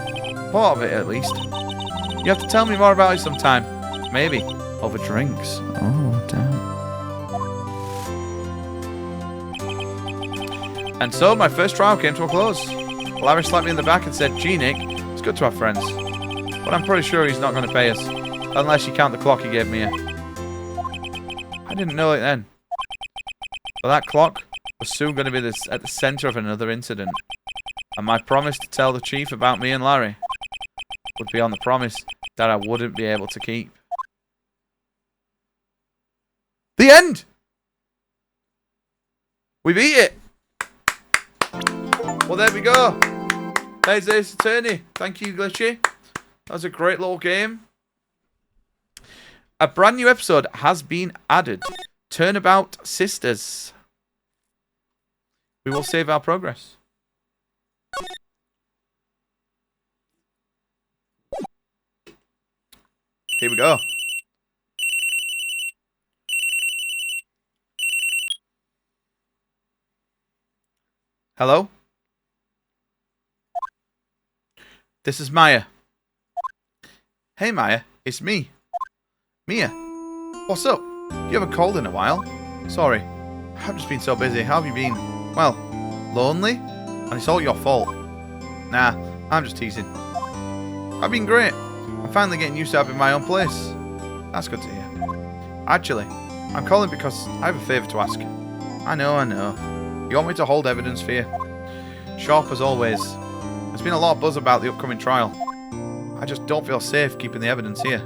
Part of it, at least. You have to tell me more about it sometime. Maybe. Over drinks. Oh, damn. And so, my first trial came to a close. Larry slapped me in the back and said, "Gee, Nick, it's good to have friends. But I'm pretty sure he's not going to pay us. Unless you count the clock he gave me here." I didn't know it then. But that clock was soon going to be at the centre of another incident. And my promise to tell the chief about me and Larry would be on the promise that I wouldn't be able to keep. The end! We beat it! Well, there we go. There's Ace Attorney. Thank you, Glitchy. That was a great little game. A brand new episode has been added. Turnabout Sisters. We will save our progress. Here we go. Hello? This is Maya. Hey Maya, it's me. Mia, what's up? You haven't called in a while. Sorry, I've just been so busy. How have you been? Well, lonely? And it's all your fault. Nah, I'm just teasing. I've been great. I'm finally getting used to having my own place. That's good to hear. Actually, I'm calling because I have a favour to ask. I know. You want me to hold evidence for you? Sharp as always. There's been a lot of buzz about the upcoming trial. I just don't feel safe keeping the evidence here.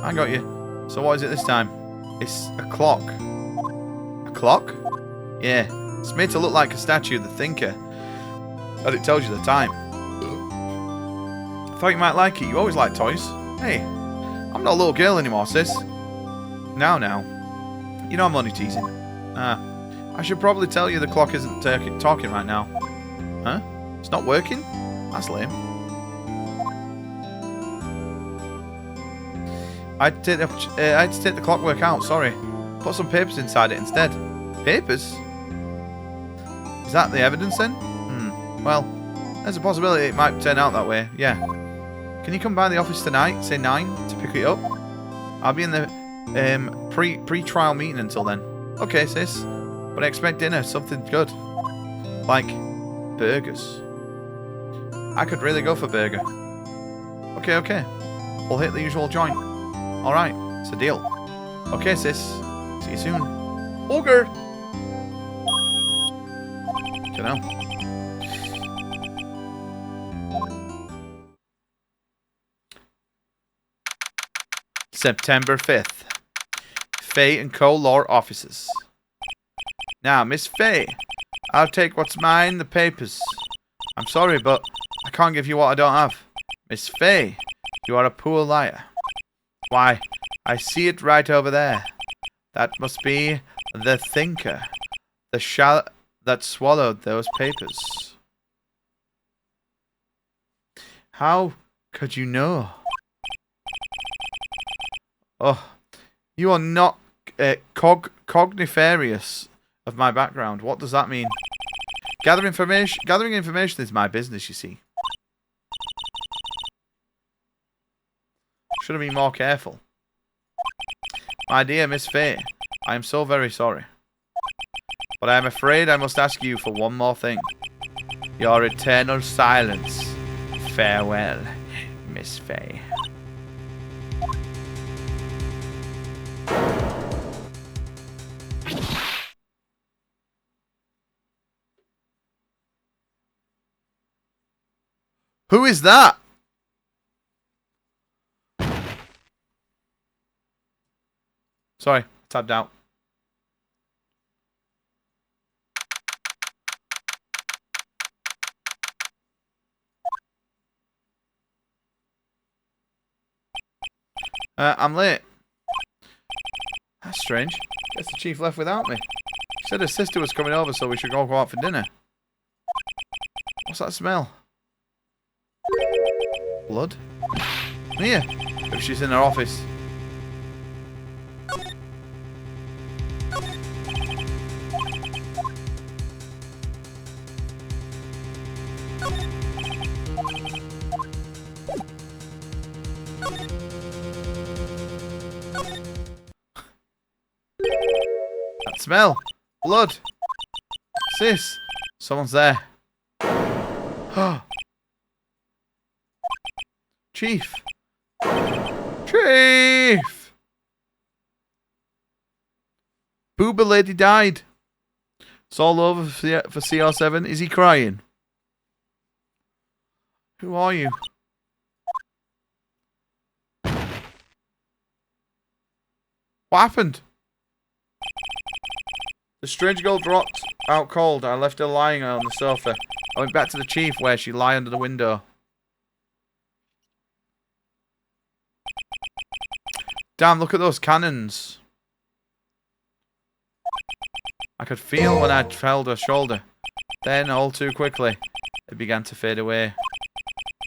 I got you. So what is it this time? It's a clock. A clock? Yeah. It's made to look like a statue of the thinker. And it tells you the time. I thought you might like it. You always like toys. Hey, I'm not a little girl anymore, sis. Now. You know I'm only teasing. I should probably tell you the clock isn't talking right now. Huh? It's not working? That's lame. I had to take the clockwork out, sorry. Put some papers inside it instead. Papers? Is that the evidence then? Well, there's a possibility it might turn out that way, yeah. Can you come by the office tonight, say 9, to pick it up? I'll be in the pre-trial meeting until then. Okay, sis. But I expect dinner, something good. Like burgers. I could really go for burger. Okay. We'll hit the usual joint. Alright, it's a deal. Okay, sis. See you soon. Ogre! Dunno. September 5th. Faye and Co. Law offices. Now, Miss Faye, I'll take what's mine, the papers. I'm sorry, but I can't give you what I don't have. Miss Faye, you are a poor liar. Why, I see it right over there. That must be the thinker. The shell that swallowed those papers. How could you know? Oh, you are not cognifarious of my background. What does that mean? Gathering information is my business, you see. Should have been more careful. My dear Miss Faye, I am so very sorry. But I am afraid I must ask you for one more thing. Your eternal silence. Farewell, Miss Faye. Who is that? Sorry, tabbed out. I'm late. That's strange. Guess the chief left without me. She said her sister was coming over, so we should all go out for dinner. What's that smell? Blood? Mia, if she's in her office. That smell! Blood! Sis! Someone's there. Chief! Chief! Booba lady died. It's all over for CR7. Is he crying? Who are you? What happened? The strange girl dropped out cold. I left her lying on the sofa. I went back to the chief where she lay under the window. Damn, look at those cannons. I could feel when I held her shoulder. Then, all too quickly, it began to fade away.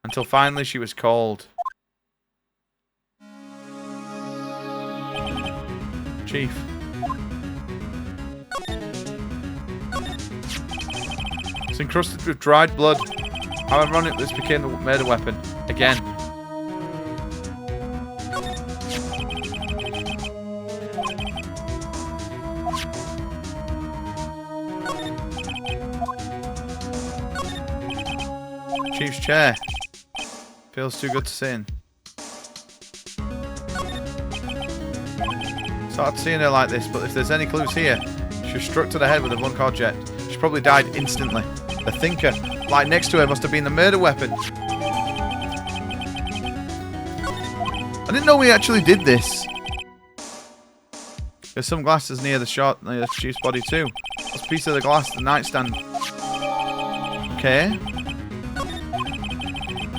Until finally she was cold. Chief. It's encrusted with dried blood. How ironic this became the murder weapon. Again. Chief's chair. Feels too good to sit in. Started seeing her like this, but if there's any clues here, she was struck to the head with a blunt object. She probably died instantly. The thinker, like next to her, must have been the murder weapon. I didn't know we actually did this. There's some glasses near the chief's body too. That's a piece of the glass, the nightstand. Okay.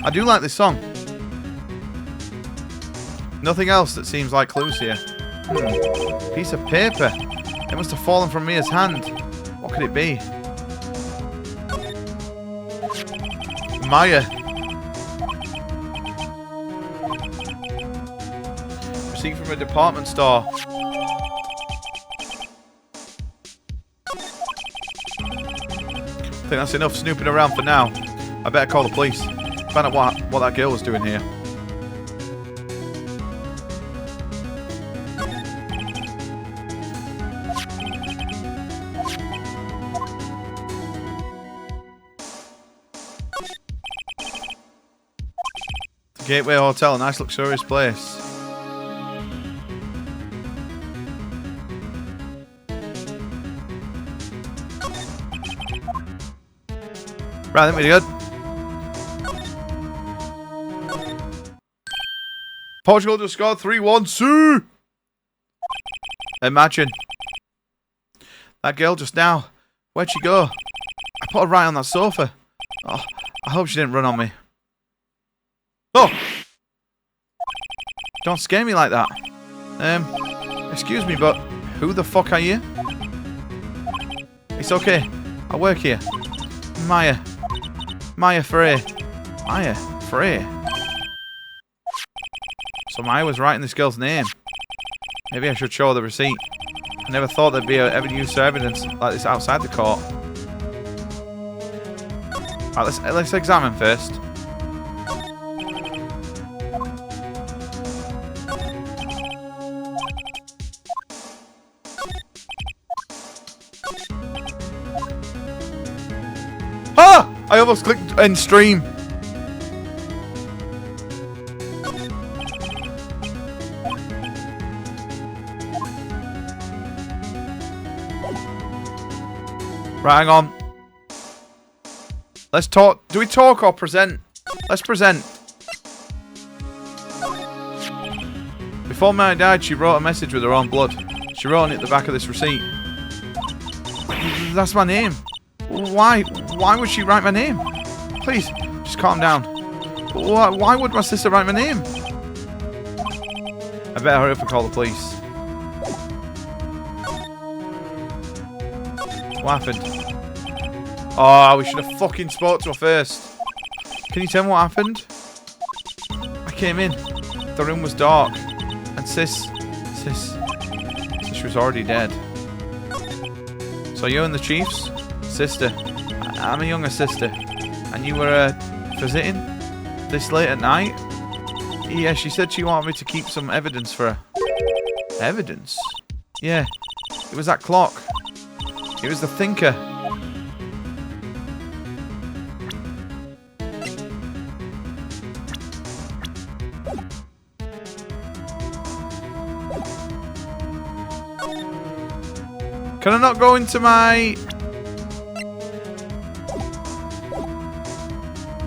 I do like this song. Nothing else that seems like clues here. Piece of paper. It must have fallen from Mia's hand. What could it be? Maya. Receipt from a department store. I think that's enough snooping around for now. I better call the police. Find out what that girl was doing here. The Gateway Hotel, a nice luxurious place. Right, I think we're good. Portugal just scored 3-1. See? Imagine. That girl just now. Where'd she go? I put her right on that sofa. Oh, I hope she didn't run on me. Oh! Don't scare me like that. Excuse me, but who the fuck are you? It's okay. I work here. Maya Frey. Maya Frey. So Maya was writing this girl's name. Maybe I should show her the receipt. I never thought there'd be ever use of evidence like this outside the court. Right, let's examine first. Ah! I almost clicked end stream. Right, hang on. Let's talk. Do we talk or present? Let's present. Before Mary died, she wrote a message with her own blood. She wrote on it at the back of this receipt. That's my name. Why? Why would she write my name? Please, just calm down. Why would my sister write my name? I better hurry up and call the police. What happened? Oh, we should have fucking spoke to her first. Can you tell me what happened? I came in. The room was dark. And Sis was already dead. So you and the Chief's sister. I'm a younger sister. And you were visiting this late at night? Yeah, she said she wanted me to keep some evidence for her. Evidence? Yeah. It was that clock. It was the thinker. Can I not go into my...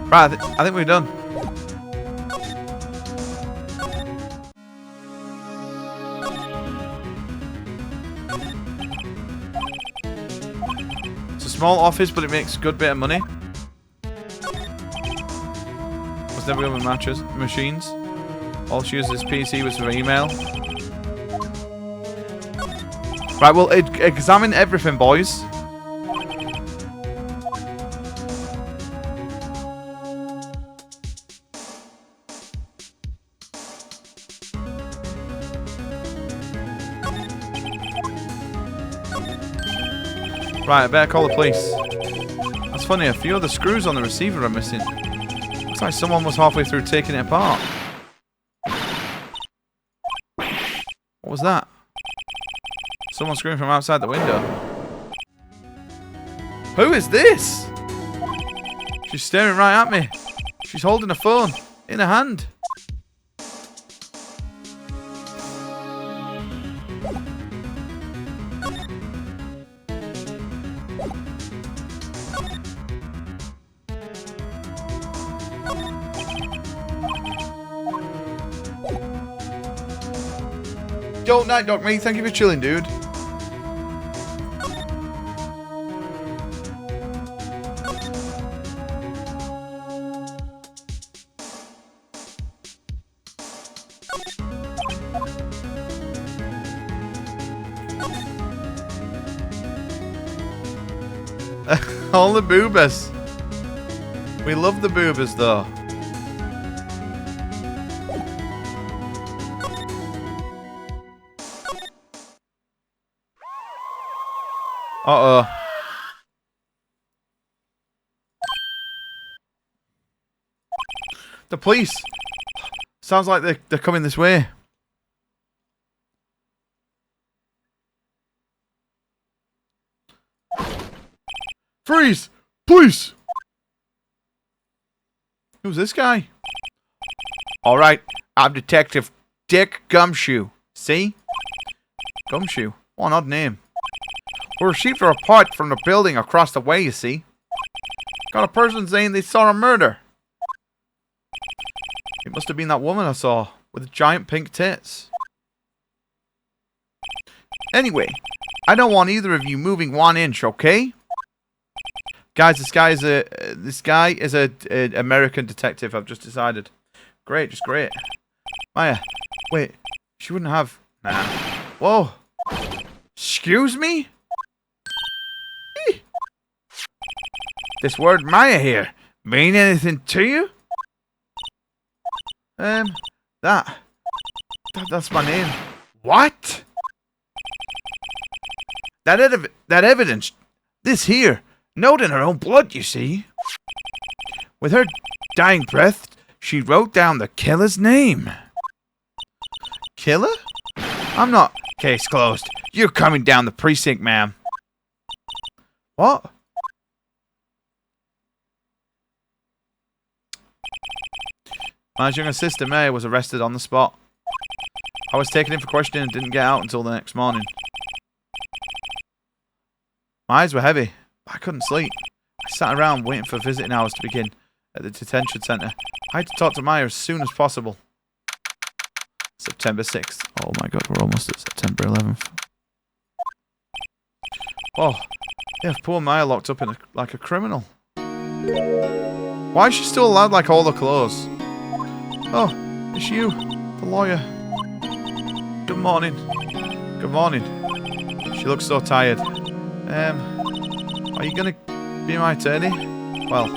Right, I think we're done. It's a small office, but it makes a good bit of money. Was never good with machines. All she used this PC was for email. Right, we'll examine everything, boys. Right, I better call the police. That's funny, a few of the screws on the receiver are missing. Looks like someone was halfway through taking it apart. What was that? Someone screaming from outside the window. Who is this? She's staring right at me. She's holding a phone in her hand. Don't night dog me. Thank you for chilling, dude. All the boobas. We love the boobas, though. Uh-oh. The police. Sounds like they're coming this way. Freeze! Police! Who's this guy? Alright, I'm Detective Dick Gumshoe. See? Gumshoe? What an odd name. We received a report from the building across the way, you see. Got a person saying they saw a murder. It must have been that woman I saw, with the giant pink tits. Anyway, I don't want either of you moving 1 inch, okay? Guys, this guy is a American detective, I've just decided. Great, just great. Maya, wait, she wouldn't have... Nah. Whoa. Excuse me? This word Maya here mean anything to you? That's my name. What? That evidence, this here, note in her own blood, you see. With her dying breath, she wrote down the killer's name. Killer? I'm not. Case closed. You're coming down the precinct, ma'am. What? My younger sister, May, was arrested on the spot. I was taken in for questioning and didn't get out until the next morning. My eyes were heavy. I couldn't sleep. I sat around waiting for visiting hours to begin at the detention centre. I had to talk to Maya as soon as possible. September 6th. Oh my god, we're almost at September 11th. Oh, yeah, poor Maya locked up in like a criminal. Why is she still allowed like all the clothes? Oh, it's you, the lawyer. Good morning. Good morning. She looks so tired. Are you gonna be my attorney? Well,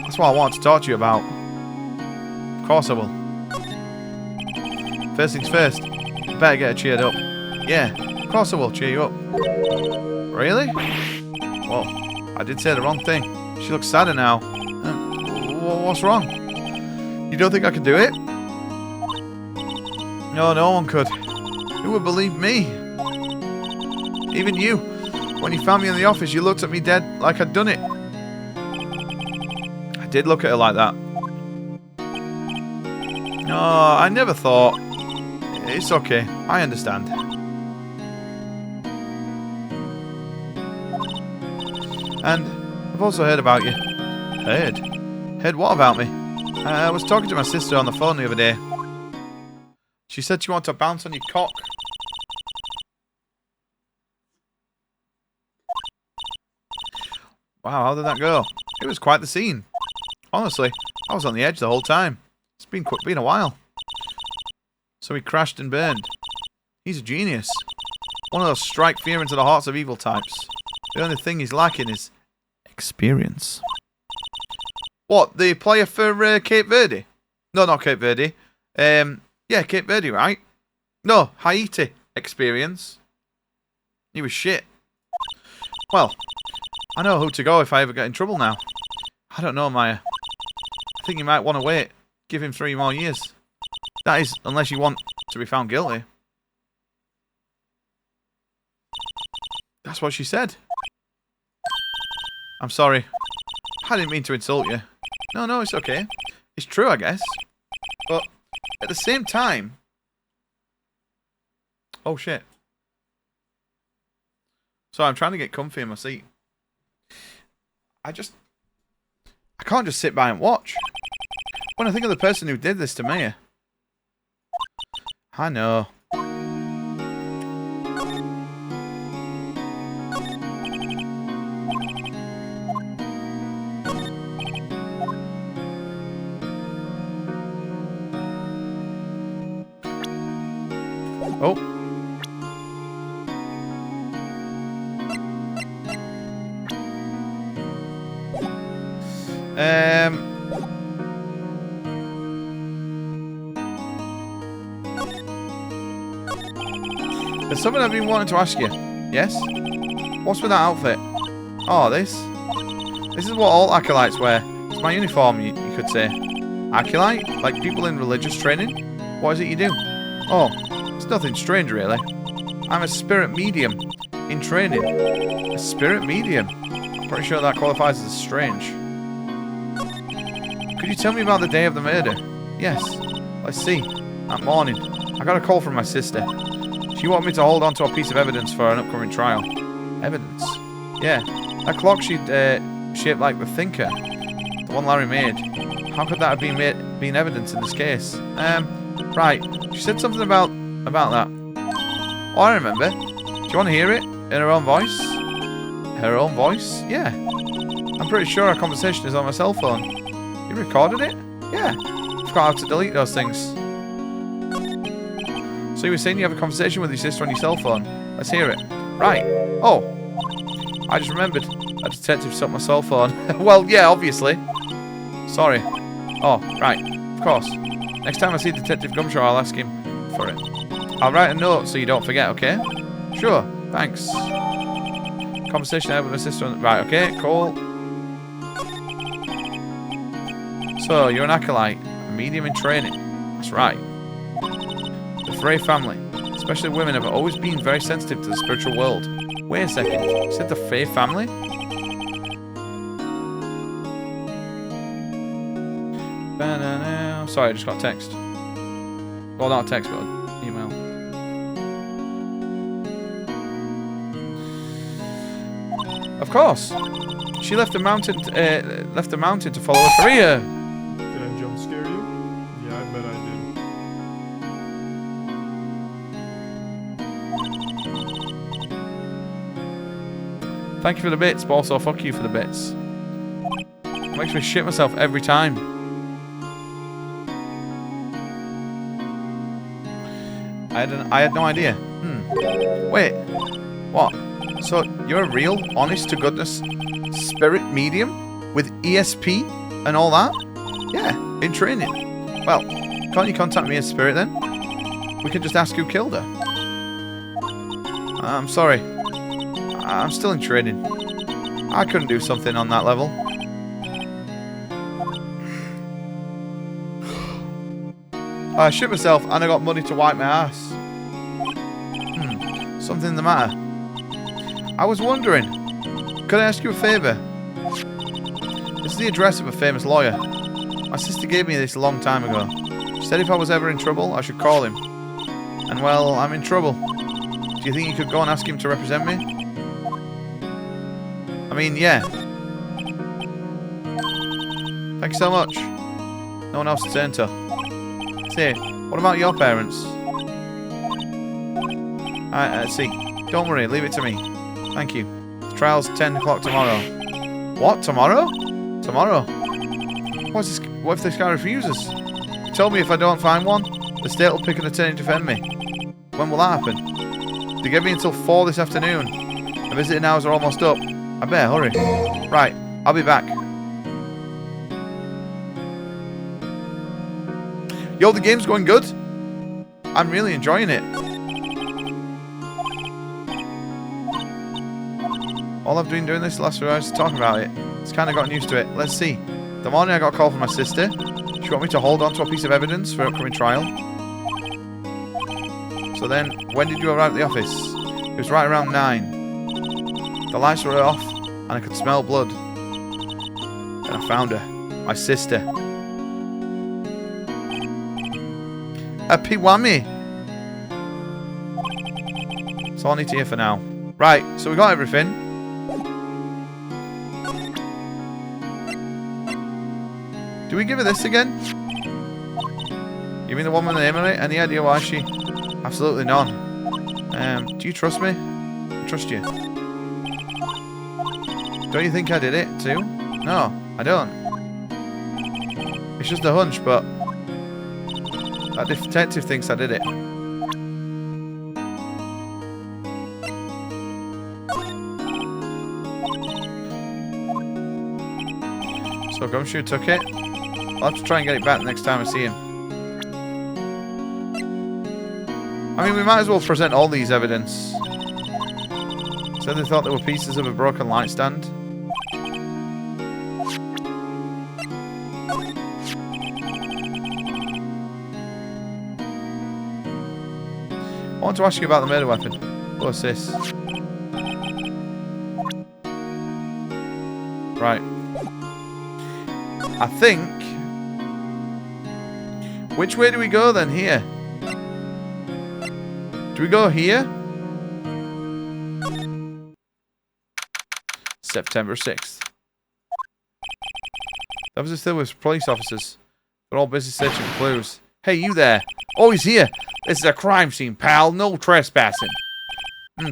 that's what I wanted to talk to you about. Of course I will. First things first, you better get her cheered up. Yeah, of course I will cheer you up. Really? Well, I did say the wrong thing. She looks sadder now. What's wrong? You don't think I could do it? No, no one could. Who would believe me? Even you. When you found me in the office, you looked at me dead like I'd done it. I did look at her like that. No, I never thought. It's okay. I understand. And I've also heard about you. Heard? Heard what about me? I was talking to my sister on the phone the other day. She said she wanted to bounce on your cock. Wow, how did that go? It was quite the scene. Honestly, I was on the edge the whole time. It's been a while. So he crashed and burned. He's a genius. One of those strike fear into the hearts of evil types. The only thing he's lacking is experience. What, the player for Cape Verde? No, not Cape Verde. Yeah, Cape Verde, right? No, Haiti experience. He was shit. Well, I know who to go if I ever get in trouble now. I don't know, Maya. I think you might want to wait. Give him 3 more years. That is, unless you want to be found guilty. That's what she said. I'm sorry. I didn't mean to insult you. No, it's okay. It's true, I guess. But at the same time... Oh, shit. So I'm trying to get comfy in my seat. I can't just sit by and watch. When I think of the person who did this to me... I know. Oh. There's something I've been wanting to ask you. Yes? What's with that outfit? Oh, this? This is what all acolytes wear. It's my uniform, you could say. Acolyte? Like people in religious training? What is it you do? Oh, it's nothing strange, really. I'm a spirit medium in training. A spirit medium? I'm pretty sure that qualifies as strange. Could you tell me about the day of the murder? Yes. Let's see. That morning, I got a call from my sister. She wanted me to hold on to a piece of evidence for an upcoming trial. Evidence? Yeah. That clock she'd shaped like the Thinker. The one Larry made. How could that have been evidence in this case? Right. She said something about that. Oh, I remember. Do you want to hear it? In her own voice? Her own voice? Yeah. I'm pretty sure our conversation is on my cell phone. You recorded it? Yeah. I forgot how to delete those things. So you were saying you have a conversation with your sister on your cell phone. Let's hear it. Right. Oh. I just remembered. A detective took my cell phone. Well, yeah, obviously. Sorry. Oh, right. Of course. Next time I see Detective Gumshaw, I'll ask him for it. I'll write a note so you don't forget, okay? Sure. Thanks. Conversation I had with my sister. Right, okay, cool. So, you're an acolyte. A medium in training. That's right. The Frey family, especially women, have always been very sensitive to the spiritual world. Wait a second. You said the Frey family? Sorry, I just got a text. Well, not a text, but an email. Of course. She left the mountain to follow a career. Did I jump scare you? Yeah, I bet I did. Thank you for the bits, but also fuck you for the bits. It makes me shit myself every time. I had no idea. Wait. What? So you're a real, honest-to-goodness spirit medium with ESP and all that? Yeah, in training. Well, can't you contact me as spirit then? We can just ask who killed her. I'm sorry. I'm still in training. I couldn't do something on that level. I shit myself and I got money to wipe my ass. Something the matter. I was wondering, could I ask you a favour? This is the address of a famous lawyer. My sister gave me this a long time ago. She said if I was ever in trouble, I should call him. And well, I'm in trouble. Do you think you could go and ask him to represent me? I mean, yeah. Thank you so much. No one else to turn to. Say, what about your parents? See. Don't worry, leave it to me. Thank you. The trial's 10 o'clock tomorrow. What? Tomorrow? Tomorrow? What if this guy refuses? He told me if I don't find one, the state will pick an attorney to defend me. When will that happen? They gave me until 4 this afternoon. The visiting hours are almost up. I better hurry. Right, I'll be back. Yo, the game's going good. I'm really enjoying it. All I've been doing this last few hours is talking about it. It's kind of gotten used to it. Let's see. The morning I got a call from my sister. She wanted me to hold on to a piece of evidence for an upcoming trial. So then, when did you arrive at the office? It was right around 9. The lights were off, and I could smell blood. Then I found her. My sister. A Piwami! That's all I need to hear for now. Right, so we got everything. Do we give her this again? You mean the one with the name on it? Any idea why she... Absolutely none. Do you trust me? I trust you. Don't you think I did it too? No, I don't. It's just a hunch, but... That detective thinks I did it. So Gumshoe took it. I'll have to try and get it back next time I see him. I mean, we might as well present all these evidence. So they thought they were pieces of a broken light stand. I want to ask you about the murder weapon. What's this? Right. I think... Which way do we go then? Here? Do we go here? September 6th. That was still with police officers. They're all busy searching for clues. Hey, you there. Oh, he's here. This is a crime scene, pal. No trespassing.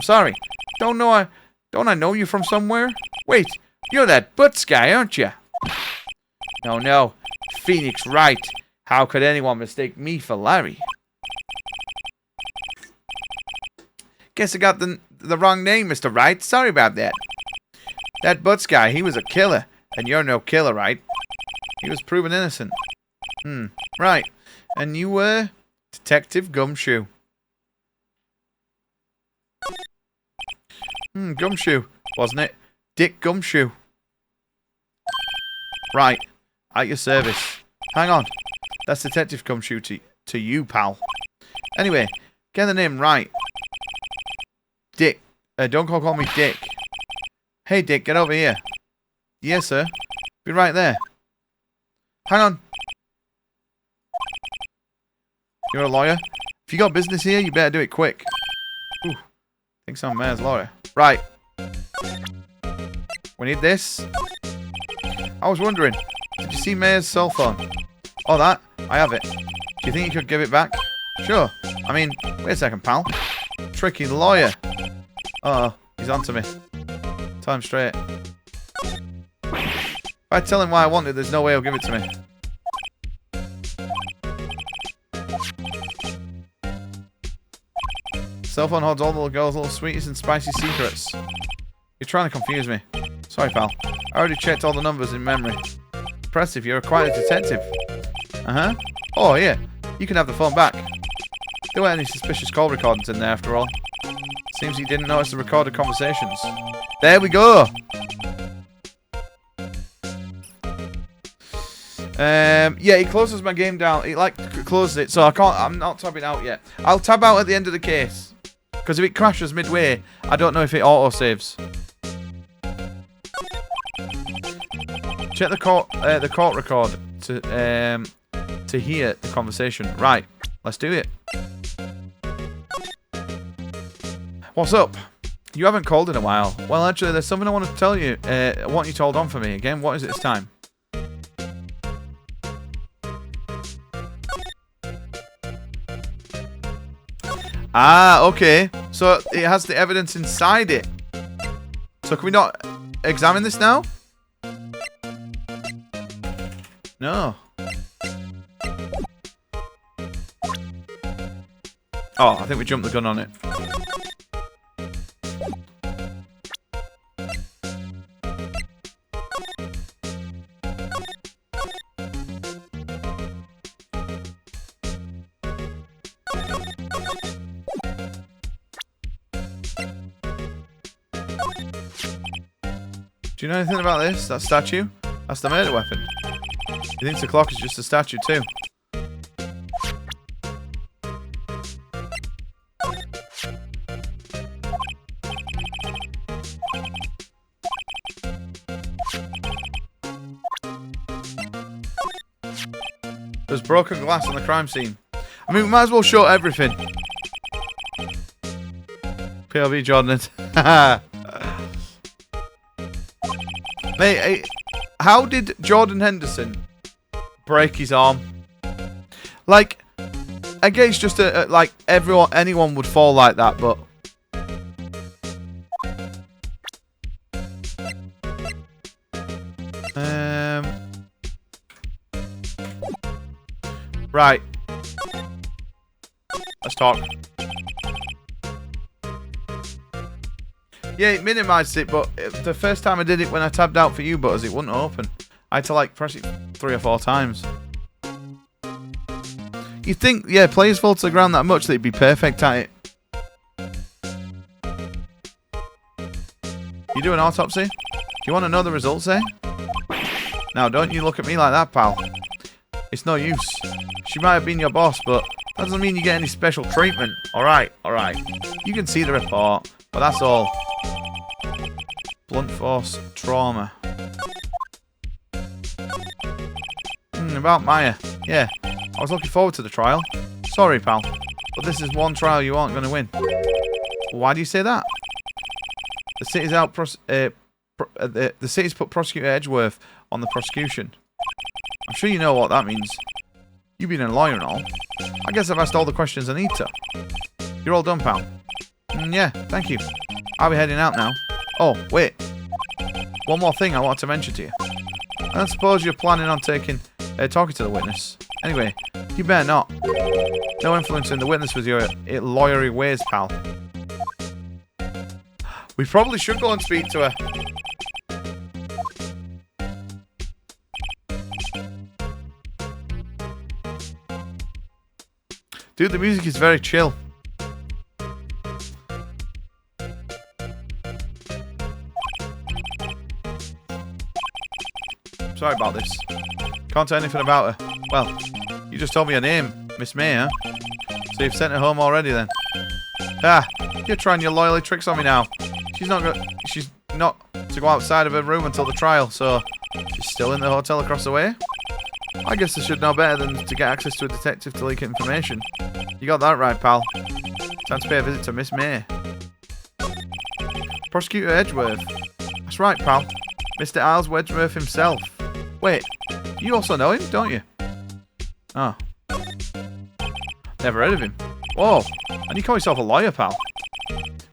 Sorry. Don't I know you from somewhere? Wait, you're that Butts guy, aren't you? No. Phoenix Wright. How could anyone mistake me for Larry? Guess I got the wrong name, Mr. Wright. Sorry about that. That Butts guy, he was a killer. And you're no killer, right? He was proven innocent. Right. And you were Detective Gumshoe. Gumshoe, wasn't it? Dick Gumshoe. Right. At your service. Hang on. That's Detective Gumshoe to you, pal. Anyway, get the name right. Dick. Don't call me Dick. Hey, Dick, get over here. Yes, sir. Be right there. Hang on. You're a lawyer? If you got business here, you better do it quick. Ooh. Thinks I'm Mayor's lawyer. Right. We need this. I was wondering, did you see Mayor's cell phone? Oh, that? I have it. Do you think you could give it back? Sure. I mean, wait a second, pal. Tricky lawyer. Uh-oh, he's onto me. Tell him straight. If I tell him why I want it, there's no way he'll give it to me. Cell phone holds all the girls' little sweetest and spicy secrets. You're trying to confuse me. Sorry, pal. I already checked all the numbers in memory. Impressive, you're quite a detective. Uh-huh. Oh, yeah. You can have the phone back. There weren't any suspicious call recordings in there, after all. Seems he didn't notice the recorded conversations. There we go! Yeah, he closes my game down. He, closes it, so I'm not tabbing out yet. I'll tab out at the end of the case. Because if it crashes midway, I don't know if it auto-saves. Check the court record to hear the conversation. Right, let's do it. What's up? You haven't called in a while. Well, actually, there's something I want to tell you. I want you to hold on for me again. What is it this time? Ah, okay. So it has the evidence inside it. So can we not examine this now? No. Oh, I think we jumped the gun on it. Do you know anything about this? That statue? That's the murder weapon. He thinks the clock is just a statue too. There's broken glass on the crime scene. I mean, we might as well show everything. PLV Jordan. Mate, how did Jordan Henderson break his arm? Like, I guess just like anyone would fall like that, but right. Let's talk. Yeah, it minimized it, but the first time I did it when I tabbed out for you, Butters, it wouldn't open. I had to like press it 3 or 4 times. You'd think, yeah, players fall to the ground that much, they'd be perfect at it. You do an autopsy? Do you want to know the results, eh? Now, don't you look at me like that, pal. It's no use. She might have been your boss, but that doesn't mean you get any special treatment. Alright, alright. You can see the report, but that's all. Blunt force trauma. About Maya. Yeah, I was looking forward to the trial. Sorry, pal, but this is one trial you aren't going to win. Why do you say that? The city's the city's put Prosecutor Edgeworth on the prosecution. I'm sure you know what that means. You being a lawyer and all. I guess I've asked all the questions I need to. You're all done, pal. Yeah, thank you. I'll be heading out now. Oh, wait. One more thing I want to mention to you. I don't suppose you're planning on talking to the witness. Anyway, you better not. No influence in the witness with your lawyery ways, pal. We probably should go and speak to her. Dude, the music is very chill. Sorry about this. Can't tell anything about her. Well, you just told me her name, Miss May, huh? So you've sent her home already then? Ah, you're trying your loyalty tricks on me now. She's not to go outside of her room until the trial, so she's still in the hotel across the way? I guess I should know better than to get access to a detective to leak information. You got that right, pal. Time to pay a visit to Miss May. Prosecutor Edgeworth. That's right, pal. Mr. Isles Wedgeworth himself. Wait, you also know him, don't you? Oh. Never heard of him. Whoa, and you call yourself a lawyer, pal?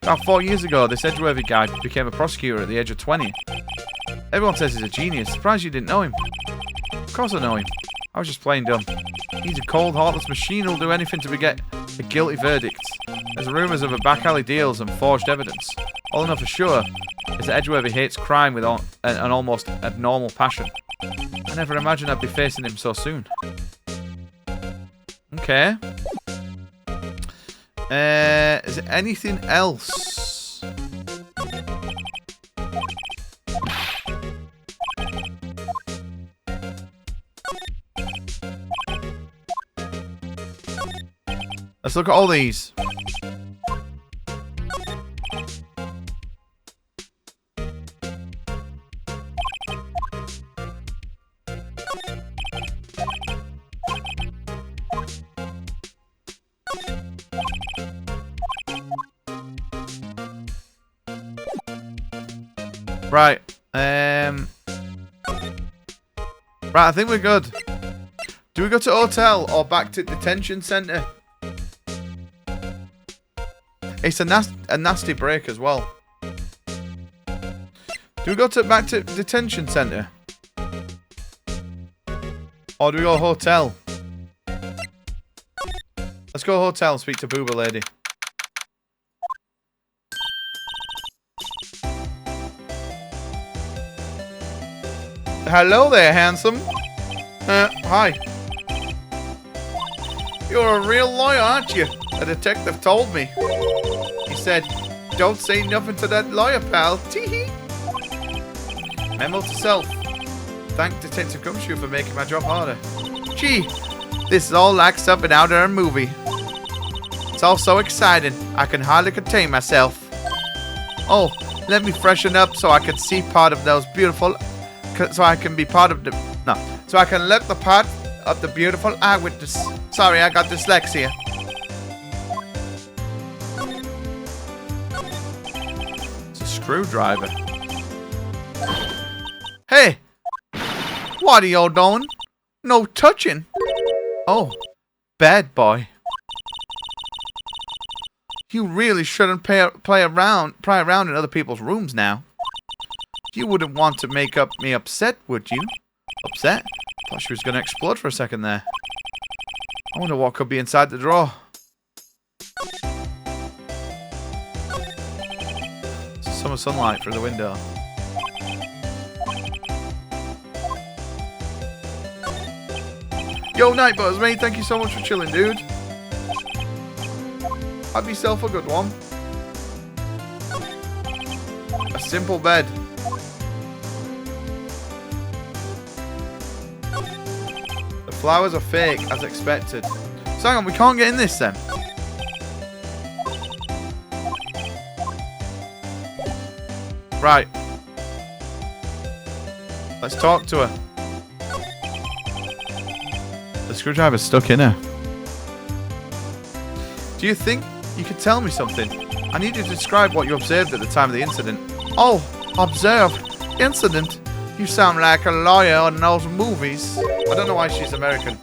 About 4 years ago, this Edgeworthy guy became a prosecutor at the age of 20. Everyone says he's a genius. Surprised you didn't know him. Of course I know him. I was just playing dumb. He's a cold, heartless machine who'll do anything to get a guilty verdict. There's rumours of a back alley deals and forged evidence. All I know for sure is that Edgeworthy hates crime with an almost abnormal passion. I never imagined I'd be facing him so soon. Okay. Is there anything else? Let's look at all these. Right. Right, I think we're good. Do we go to hotel or back to detention centre? It's a nasty break as well. Do we go back to detention centre? Or do we go hotel? Let's go hotel and speak to Booba Lady. Hello there, handsome. Hi. You're a real lawyer, aren't you? A detective told me. He said, don't say nothing to that lawyer, pal. Tee-hee. Memo to self. Thank Detective Gumshoe for making my job harder. Gee, this is all like something out of a movie. It's all so exciting, I can hardly contain myself. Oh, let me freshen up so I can see part of those beautiful... So I can be part of the... No. So I can look the part of the beautiful eyewitness. Sorry, I got dyslexia. It's a screwdriver. Hey! What are you doing? No touching. Oh. Bad boy. You really shouldn't pry around in other people's rooms now. You wouldn't want to make me upset, would you? Upset? Thought she was going to explode for a second there. I wonder what could be inside the drawer. Summer sunlight through the window. Yo, Nightbutters, mate, thank you so much for chilling, dude. Have yourself a good one. A simple bed. The flowers are fake, as expected. So hang on, we can't get in this then. Right. Let's talk to her. The screwdriver's stuck in her. Do you think you could tell me something? I need you to describe what you observed at the time of the incident. Oh, observed? Incident? You sound like a lawyer in those movies. I don't know why she's American.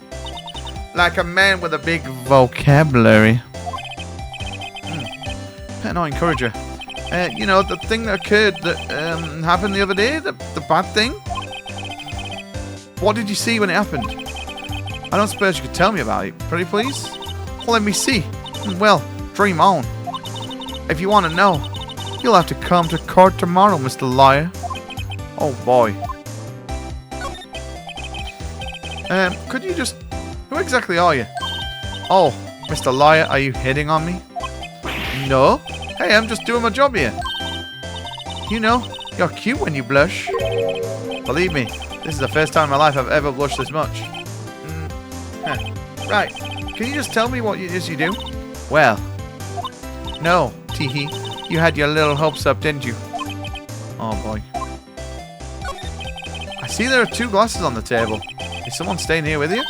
Like a man with a big vocabulary. Better not encourage her. You know, the thing that occurred that happened the other day? The bad thing? What did you see when it happened? I don't suppose you could tell me about it, pretty please? Well, let me see. Well, dream on. If you want to know, you'll have to come to court tomorrow, Mr. Lawyer. Oh, boy. Could you just... Who exactly are you? Oh, Mr. Lawyer, are you hitting on me? No. Hey, I'm just doing my job here. You know, you're cute when you blush. Believe me, this is the first time in my life I've ever blushed this much. Right, can you just tell me what it is you do? Well, no, teehee. You had your little hopes up, didn't you? Oh, boy. I see there are 2 glasses on the table. Is someone staying here with you?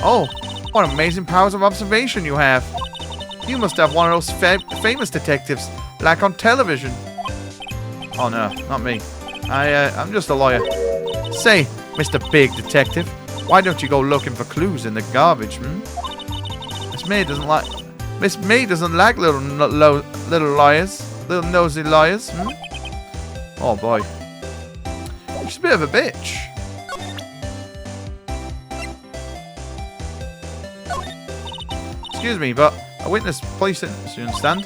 Oh, what amazing powers of observation you have. You must have one of those famous detectives, like on television. Oh no, not me. I'm just a lawyer. Say, Mr. Big Detective, why don't you go looking for clues in the garbage, Miss May doesn't like little lawyers, little nosy lawyers, Oh boy. She's a bit of a bitch. Excuse me, but a witness, police witness, you understand?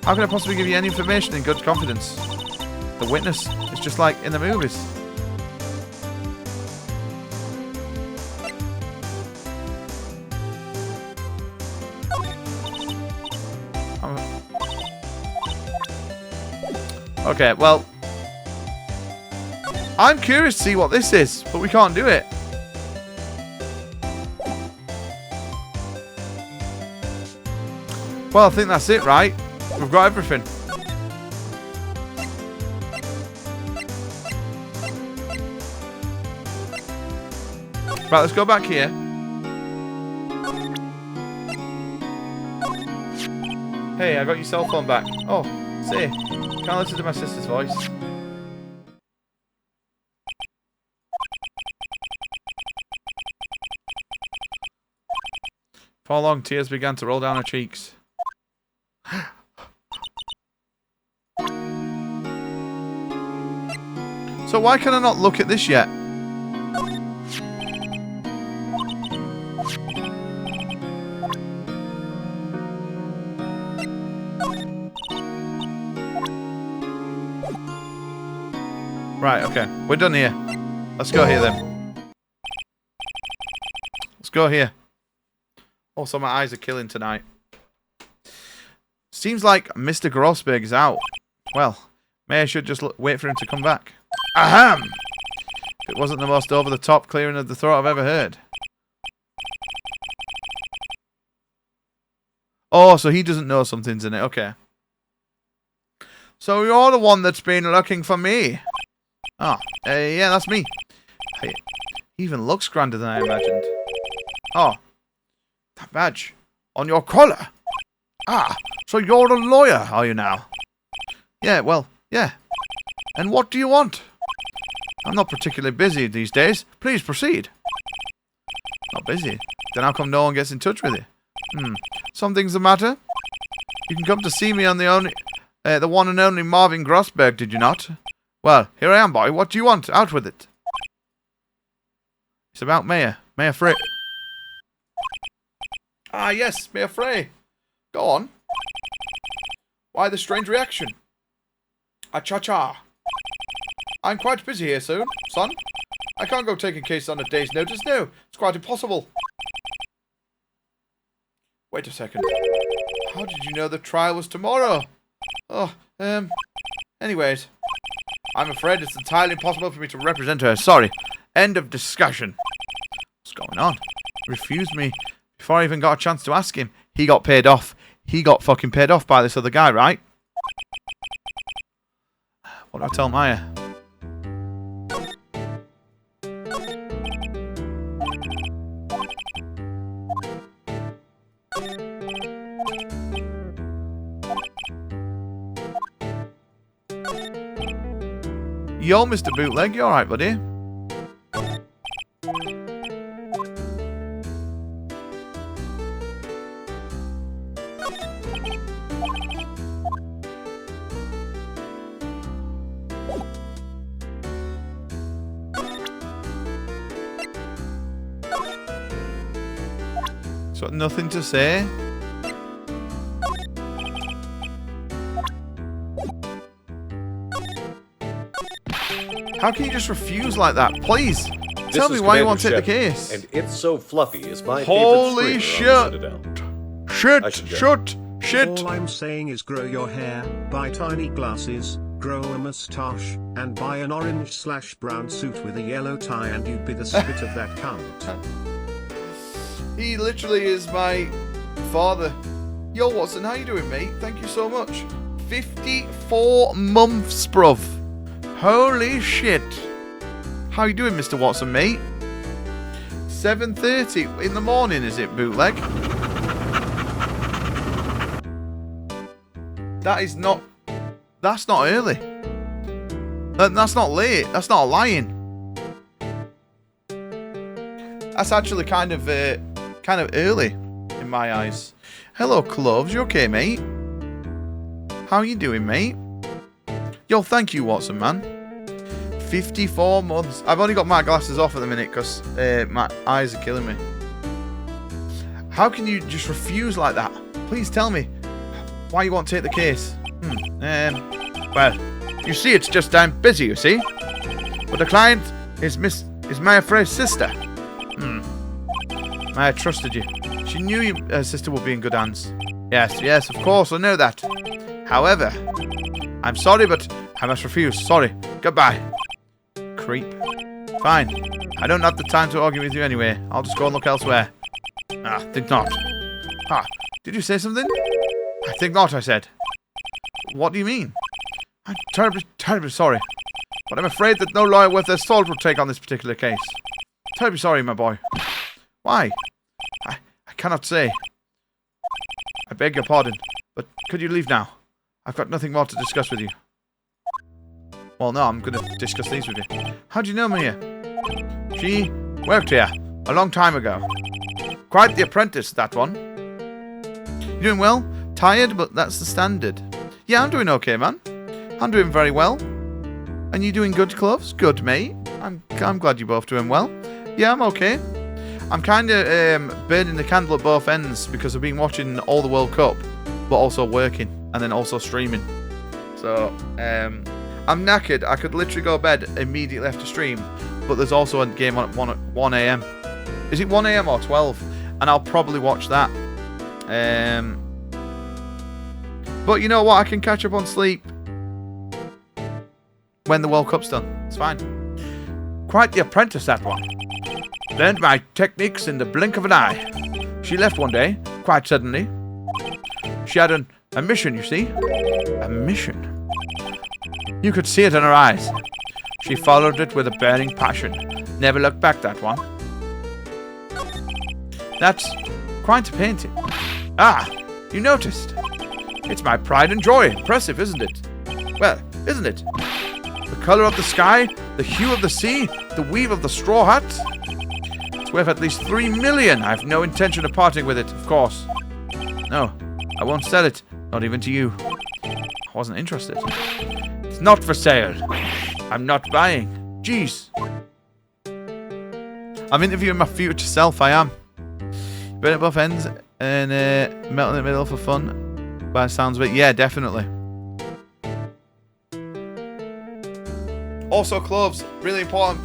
How can I possibly give you any information in good confidence? The witness is just like in the movies. Okay, well, I'm curious to see what this is, but we can't do it. Well, I think that's it, right? We've got everything. Right, let's go back here. Hey, I got your cell phone back. Oh, see, can't listen to my sister's voice. Before long, tears began to roll down her cheeks. So why can I not look at this yet? Right, okay. We're done here. Let's go here then. Let's go here. Also, my eyes are killing tonight. Seems like Mr. Grossberg is out. Well, maybe I should just wait for him to come back. Ahem! It wasn't the most over-the-top clearing of the throat I've ever heard. Oh, so he doesn't know something's in it. Okay. So you're the one that's been looking for me. Oh, yeah, that's me. Hey, he even looks grander than I imagined. Oh, that badge on your collar. Ah, so you're a lawyer, are you now? Yeah, well, yeah. And what do you want? I'm not particularly busy these days. Please proceed. Not busy? Then how come no one gets in touch with you? Something's the matter? You can come to see me on the one and only Marvin Grossberg, did you not? Well, here I am, boy. What do you want? Out with it. It's about Mayor Frey. Ah, yes, Mayor Frey. Go on. Why the strange reaction? Cha-cha. I'm quite busy here soon, son. I can't go taking cases on a day's notice. No, it's quite impossible. Wait a second. How did you know the trial was tomorrow? Oh, anyways. I'm afraid it's entirely impossible for me to represent her. Sorry. End of discussion. What's going on? Refused me before I even got a chance to ask him. He got paid off. He got fucking paid off by this other guy, right? What do I tell Maya? Yo, Mr. Bootleg, you alright, buddy? So, nothing to say? How can you just refuse like that? Please, tell me why you want to take the case. And It's So Fluffy is my Holy favorite streamer on the Citadel. Shit! All I'm saying is grow your hair, buy tiny glasses, grow a mustache, and buy an orange/brown suit with a yellow tie, and you'd be the spit of that cunt. He literally is my father. Yo, Watson, how you doing, mate? Thank you so much. 54 months, bruv. Holy shit. How you doing, Mr. Watson, mate? 7:30 in the morning, is it, Bootleg? That's not early. That's not late. That's not lying. That's actually kind of early in my eyes. Hello, Cloves. You okay, mate? How you doing, mate? Yo, thank you, Watson, man. 54 months. I've only got my glasses off at the minute because my eyes are killing me. How can you just refuse like that? Please tell me why you won't take the case. Well, you see, it's just I'm busy, you see. But the client is Maya Frey's sister. Maya trusted you. She knew her sister would be in good hands. Yes, of course, I know that. However, I'm sorry, but I must refuse. Sorry. Goodbye. Creep. Fine. I don't have the time to argue with you anyway. I'll just go and look elsewhere. Think not. Did you say something? I think not, I said. What do you mean? I'm terribly sorry. But I'm afraid that no lawyer worth their salt will take on this particular case. Terribly sorry, my boy. Why? I cannot say. I beg your pardon, but could you leave now? I've got nothing more to discuss with you. Well, no, I'm going to discuss these with you. How do you know Mia? She worked here a long time ago. Quite the apprentice, that one. You doing well? Tired, but that's the standard. Yeah, I'm doing okay, man. I'm doing very well. And you doing good, Cloves? Good, mate. I'm glad you're both doing well. Yeah, I'm okay. I'm kind of burning the candle at both ends because I've been watching all the World Cup, but also working and then also streaming. So, I'm knackered. I could literally go to bed immediately after stream, but there's also a game on at 1 a.m. Is it 1 a.m. or 12? And I'll probably watch that. But you know what? I can catch up on sleep when the World Cup's done. It's fine. Quite the apprentice, that one. Learned my techniques in the blink of an eye. She left one day, quite suddenly. She had a mission, you see. A mission. You could see it in her eyes. She followed it with a burning passion. Never looked back, that one. That's quite a painting. You noticed. It's my pride and joy. Impressive, isn't it? Well, isn't it? The colour of the sky, the hue of the sea, the weave of the straw hat. It's worth at least 3 million. I have no intention of parting with it, of course. No, I won't sell it. Not even to you. I wasn't interested. It's not for sale. I'm not buying. Jeez. I'm interviewing my future self, I am. Burn at both ends and melt in the middle for fun. By the sounds of it, yeah, definitely. Also, Cloves, really important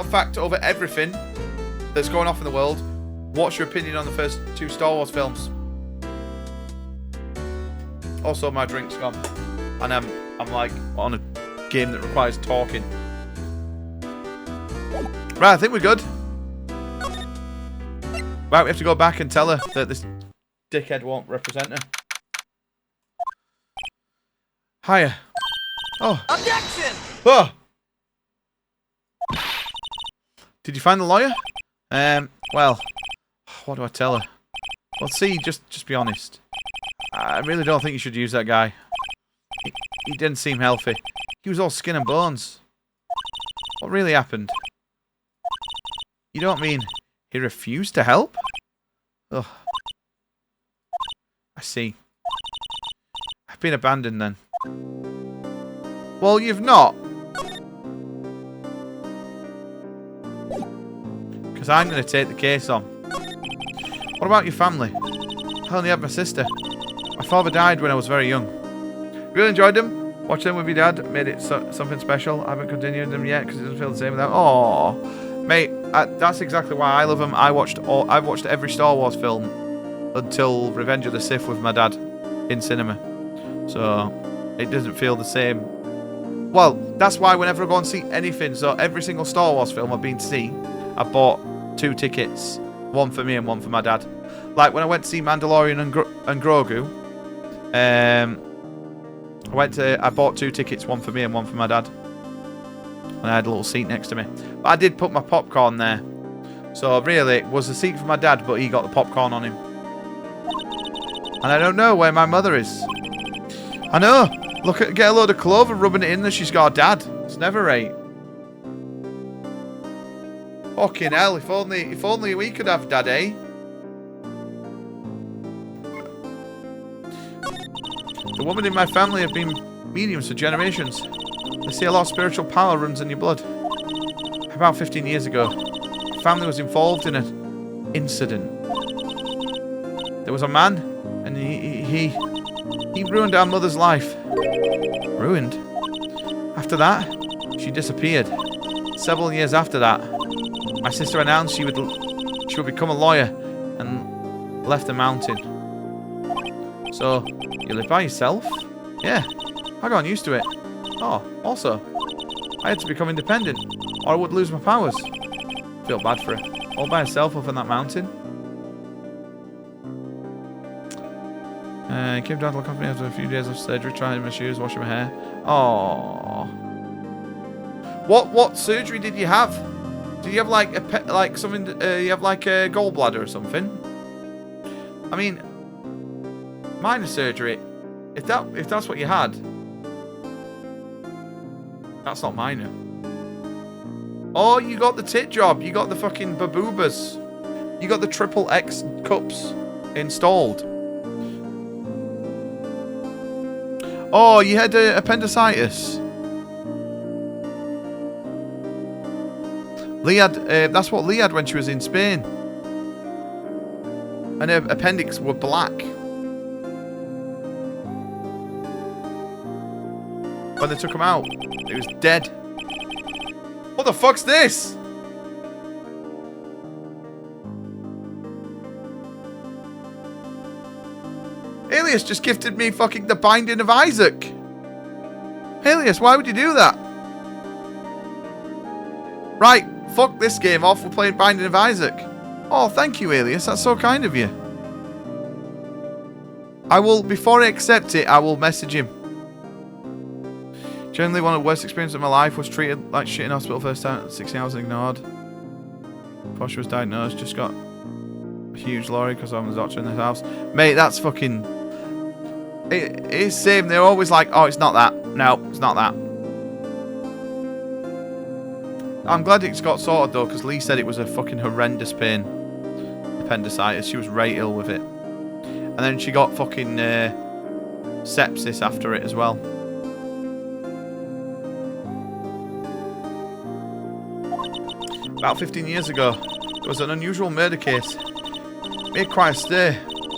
fact over everything that's going off in the world. What's your opinion on the first 2 Star Wars films? Also, my drink's gone. And I'm like on a game that requires talking. Right, I think we're good. Right, we have to go back and tell her that this dickhead won't represent her. Hiya. Oh. Objection! Oh. Did you find the lawyer? Well, what do I tell her? Well, see, just be honest. I really don't think you should use that guy. He didn't seem healthy. He was all skin and bones. What really happened? You don't mean he refused to help? Ugh. I see. I've been abandoned then. Well, you've not. Because I'm going to take the case on. What about your family? I only have my sister. My father died when I was very young. Really enjoyed them. Watched them with your dad. Made it something special. I haven't continued them yet because it doesn't feel the same without. Aww. Mate, that's exactly why I love them. I've watched every Star Wars film until Revenge of the Sith with my dad in cinema. So it doesn't feel the same. Well, that's why whenever I go and see anything, so every single Star Wars film I've been to see, I bought 2 tickets. One for me and one for my dad. Like when I went to see Mandalorian and Grogu, I bought 2 tickets, one for me and one for my dad. And I had a little seat next to me. But I did put my popcorn there. So really, it was a seat for my dad, but he got the popcorn on him. And I don't know where my mother is. I know. Get a load of clover rubbing it in there. She's got a dad. It's never right. Fucking hell, if only we could have dad, eh? The women in my family have been mediums for generations. They say a lot of spiritual power runs in your blood. About 15 years ago, my family was involved in an incident. There was a man, and he ruined our mother's life. Ruined? After that, she disappeared. Several years after that, my sister announced she would become a lawyer and left the mountain. So, you live by yourself? Yeah, I got used to it. Oh, also, I had to become independent, or I would lose my powers. Feel bad for her. All by herself up on that mountain. Came down to the company after a few days of surgery, trying my shoes, washing my hair. Oh. What surgery did you have? Did you have like something? You have like a gallbladder or something? I mean, minor surgery. If that's what you had, that's not minor. Oh, you got the tit job. You got the fucking baboobas. You got the triple X cups installed. Oh, you had appendicitis. Lee had, that's what Lee had when she was in Spain. And her appendix were black. When they took him out, it was dead. What the fuck's this? Alias just gifted me fucking the Binding of Isaac. Alias, why would you do that? Right, fuck this game off. We're playing Binding of Isaac. Oh, thank you, Alias. That's so kind of you. I will, before I accept it, I will message him. Generally, one of the worst experiences of my life was treated like shit in hospital first time. 16 hours ignored. Before she was diagnosed, just got a huge lorry because I'm the doctor in this house. Mate, that's fucking... It's same. They're always like, oh, it's not that. No, it's not that. I'm glad it's got sorted though, because Lee said it was a fucking horrendous pain. Appendicitis. She was right ill with it. And then she got fucking sepsis after it as well. About 15 years ago, there was an unusual murder case. Made quite a stir.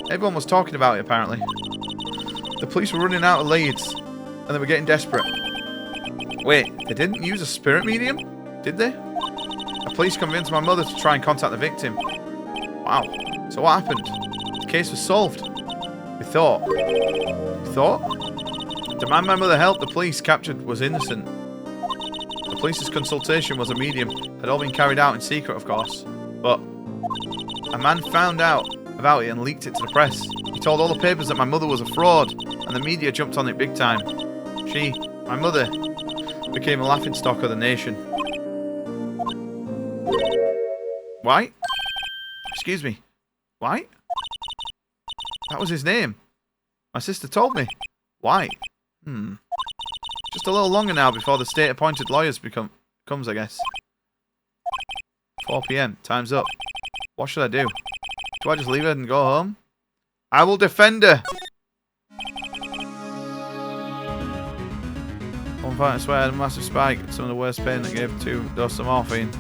Everyone was talking about it apparently. The police were running out of leads, and they were getting desperate. Wait, they didn't use a spirit medium? Did they? The police convinced my mother to try and contact the victim. Wow. So what happened? The case was solved. We thought. We thought? The man my mother helped the police captured was innocent. The police's consultation was a medium. Had all been carried out in secret, of course. But a man found out about it and leaked it to the press. He told all the papers that my mother was a fraud, and the media jumped on it big time. She, my mother, became a laughingstock of the nation. White? Excuse me. White? That was his name. My sister told me. White. Just a little longer now before the state-appointed lawyers comes, I guess. 4 PM. Time's up. What should I do? Do I just leave her and go home? I will defend her! One fight, I swear, I had a massive spike. Some of the worst pain that gave 2 doses of morphine.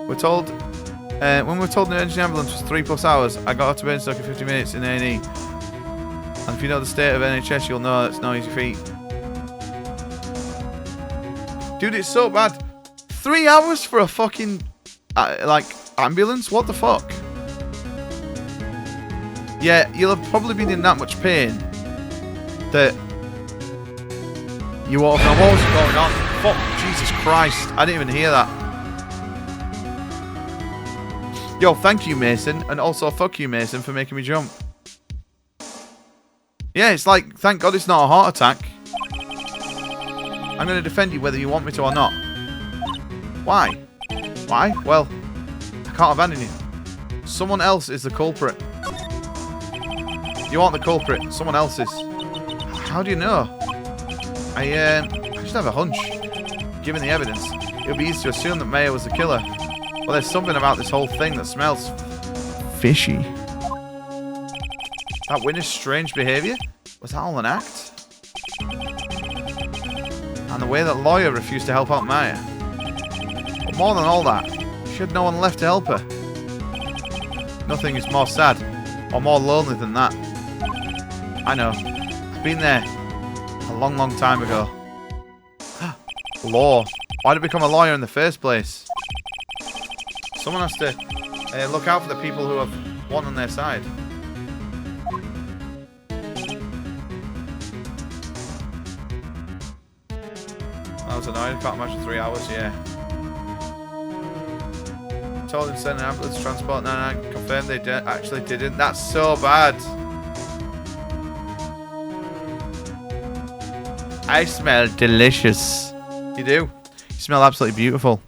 We're told... when we were told the emergency ambulance was 3+ hours, I got out to Bainstoke in 50 minutes in A&E. And if you know the state of NHS, you'll know it's no easy feat. Dude, it's so bad. 3 hours for a fucking, ambulance? What the fuck? Yeah, you'll have probably been in that much pain that you won't have known what was going on. Fuck, Jesus Christ. I didn't even hear that. Yo, thank you, Mason. And also, fuck you, Mason, for making me jump. Yeah, it's like, thank God it's not a heart attack. I'm going to defend you whether you want me to or not. Why? Why? Well, I can't abandon you. Someone else is the culprit. You aren't the culprit. Someone else is. How do you know? I just have a hunch. Given the evidence, it would be easy to assume that Maya was the killer. Well, there's something about this whole thing that smells fishy. That witness' strange behaviour? Was that all an act? And the way that lawyer refused to help out Maya. But more than all that, she had no one left to help her. Nothing is more sad or more lonely than that. I know. I've been there a long, long time ago. Law. Why did I become a lawyer in the first place? Someone has to look out for the people who have one on their side. I was annoyed. I can't imagine 3 hours, yeah. Told them to send an ambulance to transport. No, no, confirmed they actually didn't. That's so bad. I smell delicious. You do. You smell absolutely beautiful.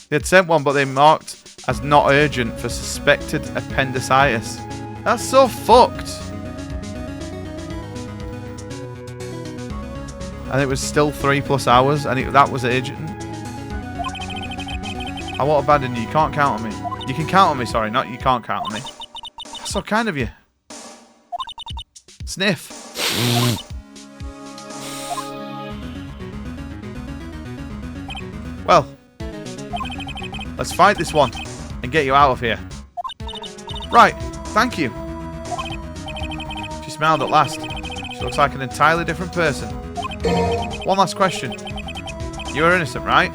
They had sent one, but they marked as not urgent for suspected appendicitis. That's so fucked. And it was still 3+ hours, and that was urgent. I won't abandon you. You can't count on me. You can count on me, sorry. Not you can't count on me. That's so kind of you. Sniff. Well, let's fight this one and get you out of here. Right, thank you. She smiled at last. She looks like an entirely different person. One last question. You are innocent, right?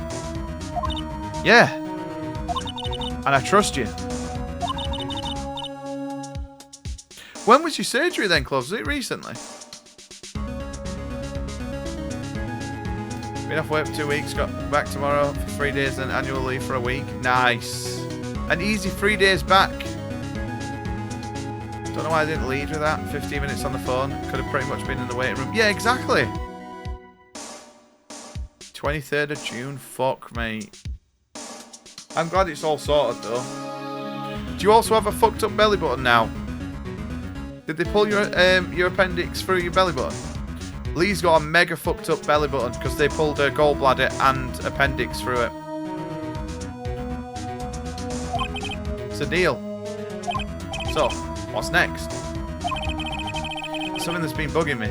Yeah. And I trust you. When was your surgery then, Cloves? Was it recently? Been off work for 2 weeks, got back tomorrow for 3 days and annual leave for a week. Nice. An easy 3 days back. Don't know why I didn't lead with that. 15 minutes on the phone. Could have pretty much been in the waiting room. Yeah, exactly. 23rd of June. Fuck, mate. I'm glad it's all sorted, though. Do you also have a fucked up belly button now? Did they pull your appendix through your belly button? Lee's got a mega fucked up belly button because they pulled her gallbladder and appendix through it. It's a deal. So, what's next? Something that's been bugging me.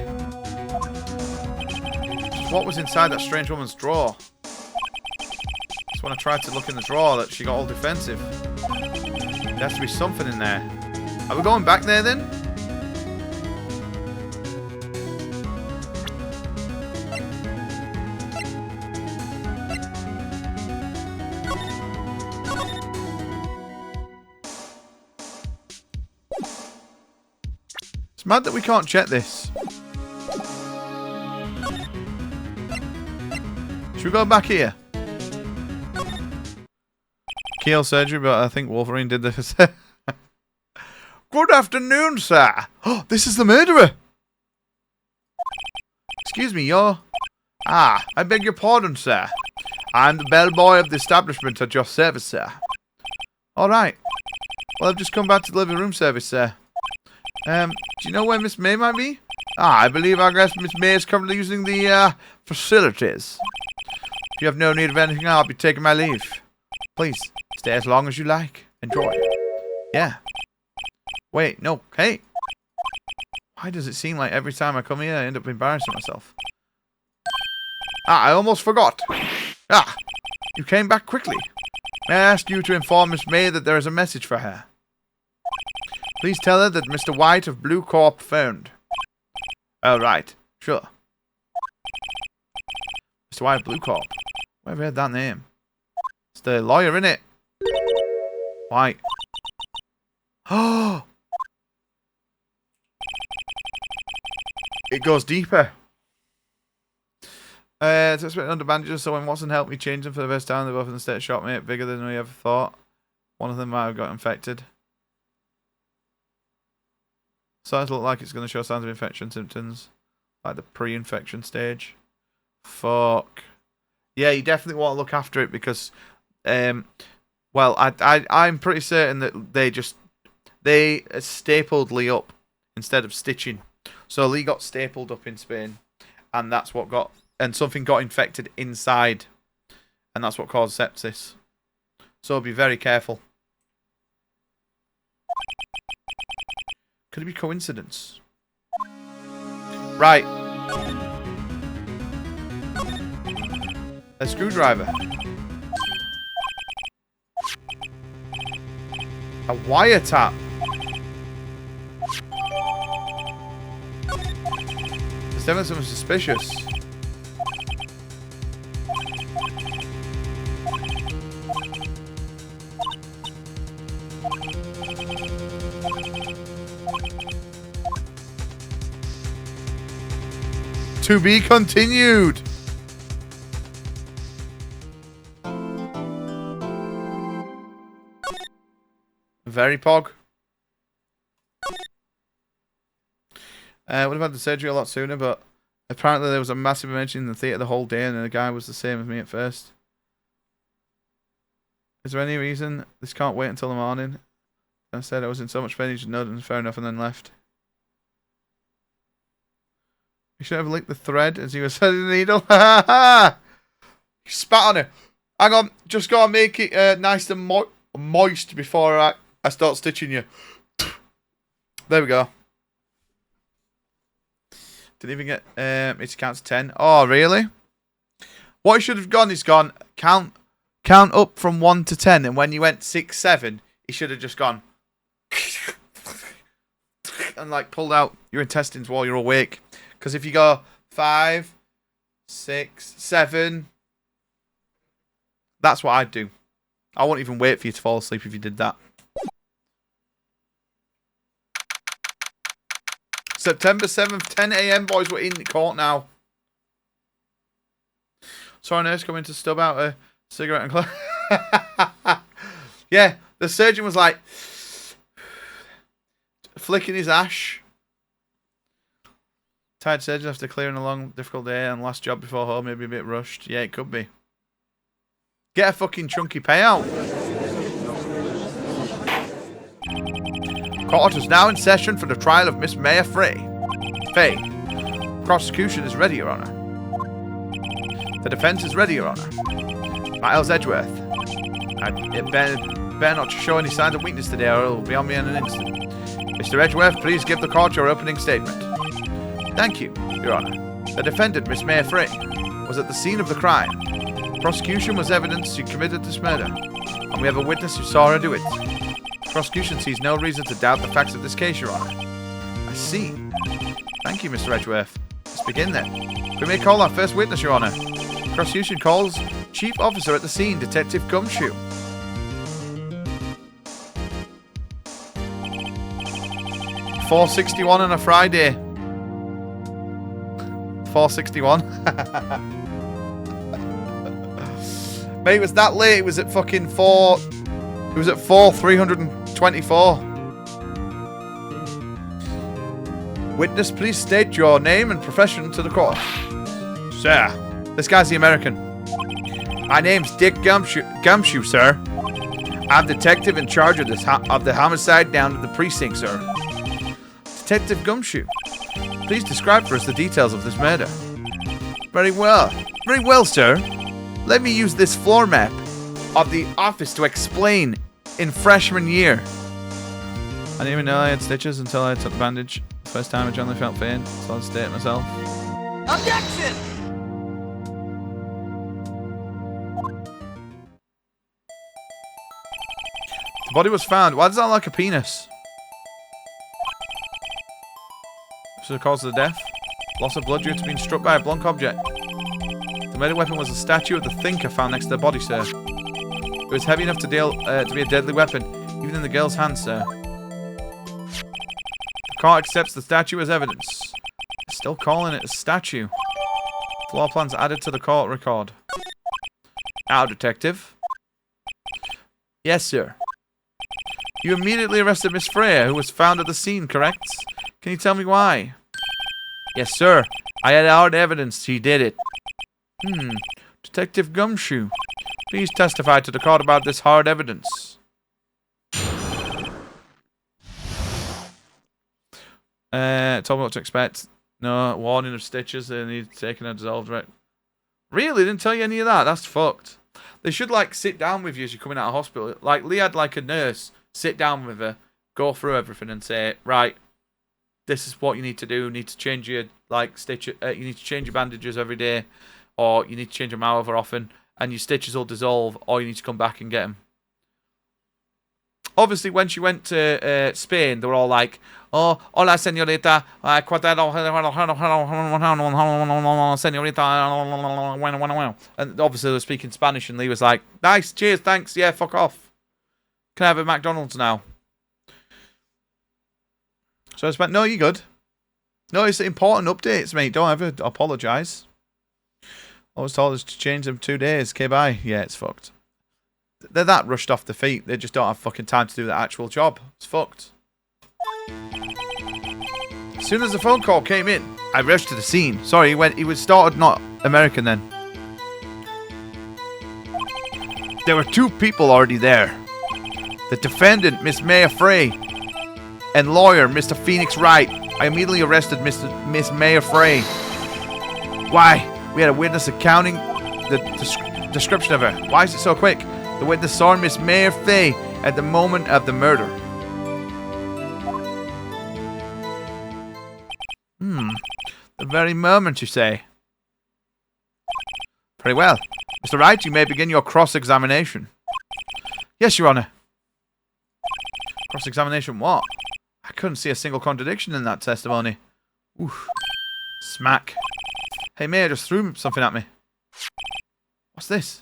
Just what was inside that strange woman's drawer? Just when I tried to look in the drawer that she got all defensive. There has to be something in there. Are we going back there then? It's mad that we can't check this. Should we go back here? Keel surgery, but I think Wolverine did this. Good afternoon, sir. Oh, this is the murderer. Excuse me, you're... Ah, I beg your pardon, sir. I'm the bellboy of the establishment at your service, sir. All right. Well, I've just come back to deliver room service, sir. Do you know where Miss May might be? Ah, I believe our guest Miss May is currently using the, facilities. If you have no need of anything, I'll be taking my leave. Please, stay as long as you like. Enjoy. Yeah. Wait, no. Hey. Why does it seem like every time I come here, I end up embarrassing myself? Ah, I almost forgot. Ah, you came back quickly. May I ask you to inform Miss May that there is a message for her? Please tell her that Mr. White of Blue Corp phoned. Oh, right. Sure. Mr. White of Blue Corp. Where have I heard that name? It's the lawyer, innit? White. Oh! It goes deeper. It's a bit under bandages, so when Watson helped me change them for the first time, they're both in the state of shock, mate. Bigger than we ever thought. One of them might have got infected. Starting to look like it's going to show signs of infection symptoms. Like the pre-infection stage. Fuck. Yeah, you definitely want to look after it because... well, I'm pretty certain that they stapled Lee up instead of stitching. So Lee got stapled up in Spain. And that's what got... And something got infected inside. And that's what caused sepsis. So be very careful. Could it be coincidence? Right. A screwdriver. A wiretap. There's definitely something suspicious. To be continued. Very pog. Would have had the surgery a lot sooner, but apparently there was a massive emergency in the theatre the whole day, and the guy was the same as me at first. Is there any reason this can't wait until the morning? I said I was in so much pain, he just nodded and fair enough, and then left. You should have licked the thread as he was setting the needle. Ha ha ha! You spat on it. Hang on, just gotta make it nice and moist before I start stitching you. There we go. Didn't even get it counts to 10. Oh, really? What he should have gone is gone count up from 1 to 10, and when you went 6, 7, he should have just gone and like pulled out your intestines while you're awake. Because if you go 5, 6, 7, that's what I'd do. I won't even wait for you to fall asleep if you did that. September 7th, 10 AM, boys. We're in court now. Saw a nurse coming to stub out a cigarette and clothes. Yeah, the surgeon was like flicking his ash. Tired surgeon after clearing a long, difficult day and last job before home, maybe a bit rushed. Yeah, it could be. Get a fucking chunky payout. Court is now in session for the trial of Miss Maya Faye. Prosecution is ready, Your Honor. The defense is ready, Your Honor. Miles Edgeworth. I better not show any signs of weakness today, or it'll be on me in an instant. Mr. Edgeworth, please give the court your opening statement. Thank you, Your Honor. The defendant, Miss Maya Faye, was at the scene of the crime. Prosecution was evidence she committed this murder, and we have a witness who saw her do it. Prosecution sees no reason to doubt the facts of this case, Your Honor. I see. Thank you, Mr. Edgeworth. Let's begin then. We may call our first witness, Your Honor. Prosecution calls Chief Officer at the scene, Detective Gumshoe. 4:61 on a Friday. 4:61. Mate, it was that late. It was at fucking 4. It was at 4:324. Witness, please state your name and profession to the court. Sir, this guy's the American. My name's Dick Gumshoe, sir. I'm detective in charge of the homicide down at the precinct, sir. Detective Gumshoe, please describe for us the details of this murder. Very well, sir. Let me use this floor map of the office to explain in freshman year. I didn't even know I had stitches until I took the bandage. First time I generally felt pain, so I'd stay it myself. Objection! The body was found. Why does that look like a penis? So the cause of the death? Loss of blood due to being struck by a blunt object. The murder weapon was a statue of the thinker found next to the body, sir. It was heavy enough to be a deadly weapon, even in the girl's hands, sir. The court accepts the statue as evidence. Still calling it a statue. Floor plans added to the court record. Now, detective. Yes, sir. You immediately arrested Miss Freya, who was found at the scene, correct? Can you tell me why? Yes, sir. I had hard evidence she did it. Detective Gumshoe, please testify to the court about this hard evidence. Told me what to expect. No, warning of stitches. They need taken a dissolved right. Really? Didn't tell you any of that? That's fucked. They should, like, sit down with you as you're coming out of hospital. Like, Lee had, like, a nurse sit down with her, go through everything and say, right, this is what you need to do. You need to change your, like, you need to change your bandages every day, or you need to change them however often, and your stitches will dissolve, or you need to come back and get them. Obviously, when she went to Spain, they were all like, oh, hola, señorita, señorita, and obviously they were speaking Spanish, and Lee was like, nice, cheers, thanks, yeah, fuck off. Can I have a McDonald's now? So I just went, no, you're good. No, it's important updates, mate, don't ever apologise. I was told us to change them 2 days, okay, bye. Yeah, it's fucked. They're that rushed off the feet, they just don't have fucking time to do the actual job. It's fucked. As soon as the phone call came in, I rushed to the scene. Sorry, he was started not American then. There were 2 people already there. The defendant, Miss Maya Frey, and lawyer, Mr. Phoenix Wright. I immediately arrested Miss Maya Frey. Why? We had a witness accounting the description of her. Why is it so quick? The witness saw Miss Maya Frey at the moment of the murder. The very moment, you say? Very well. Mr. Wright, you may begin your cross-examination. Yes, Your Honour. Cross-examination what? I couldn't see a single contradiction in that testimony. Oof. Smack. Hey, Maya just threw something at me. What's this?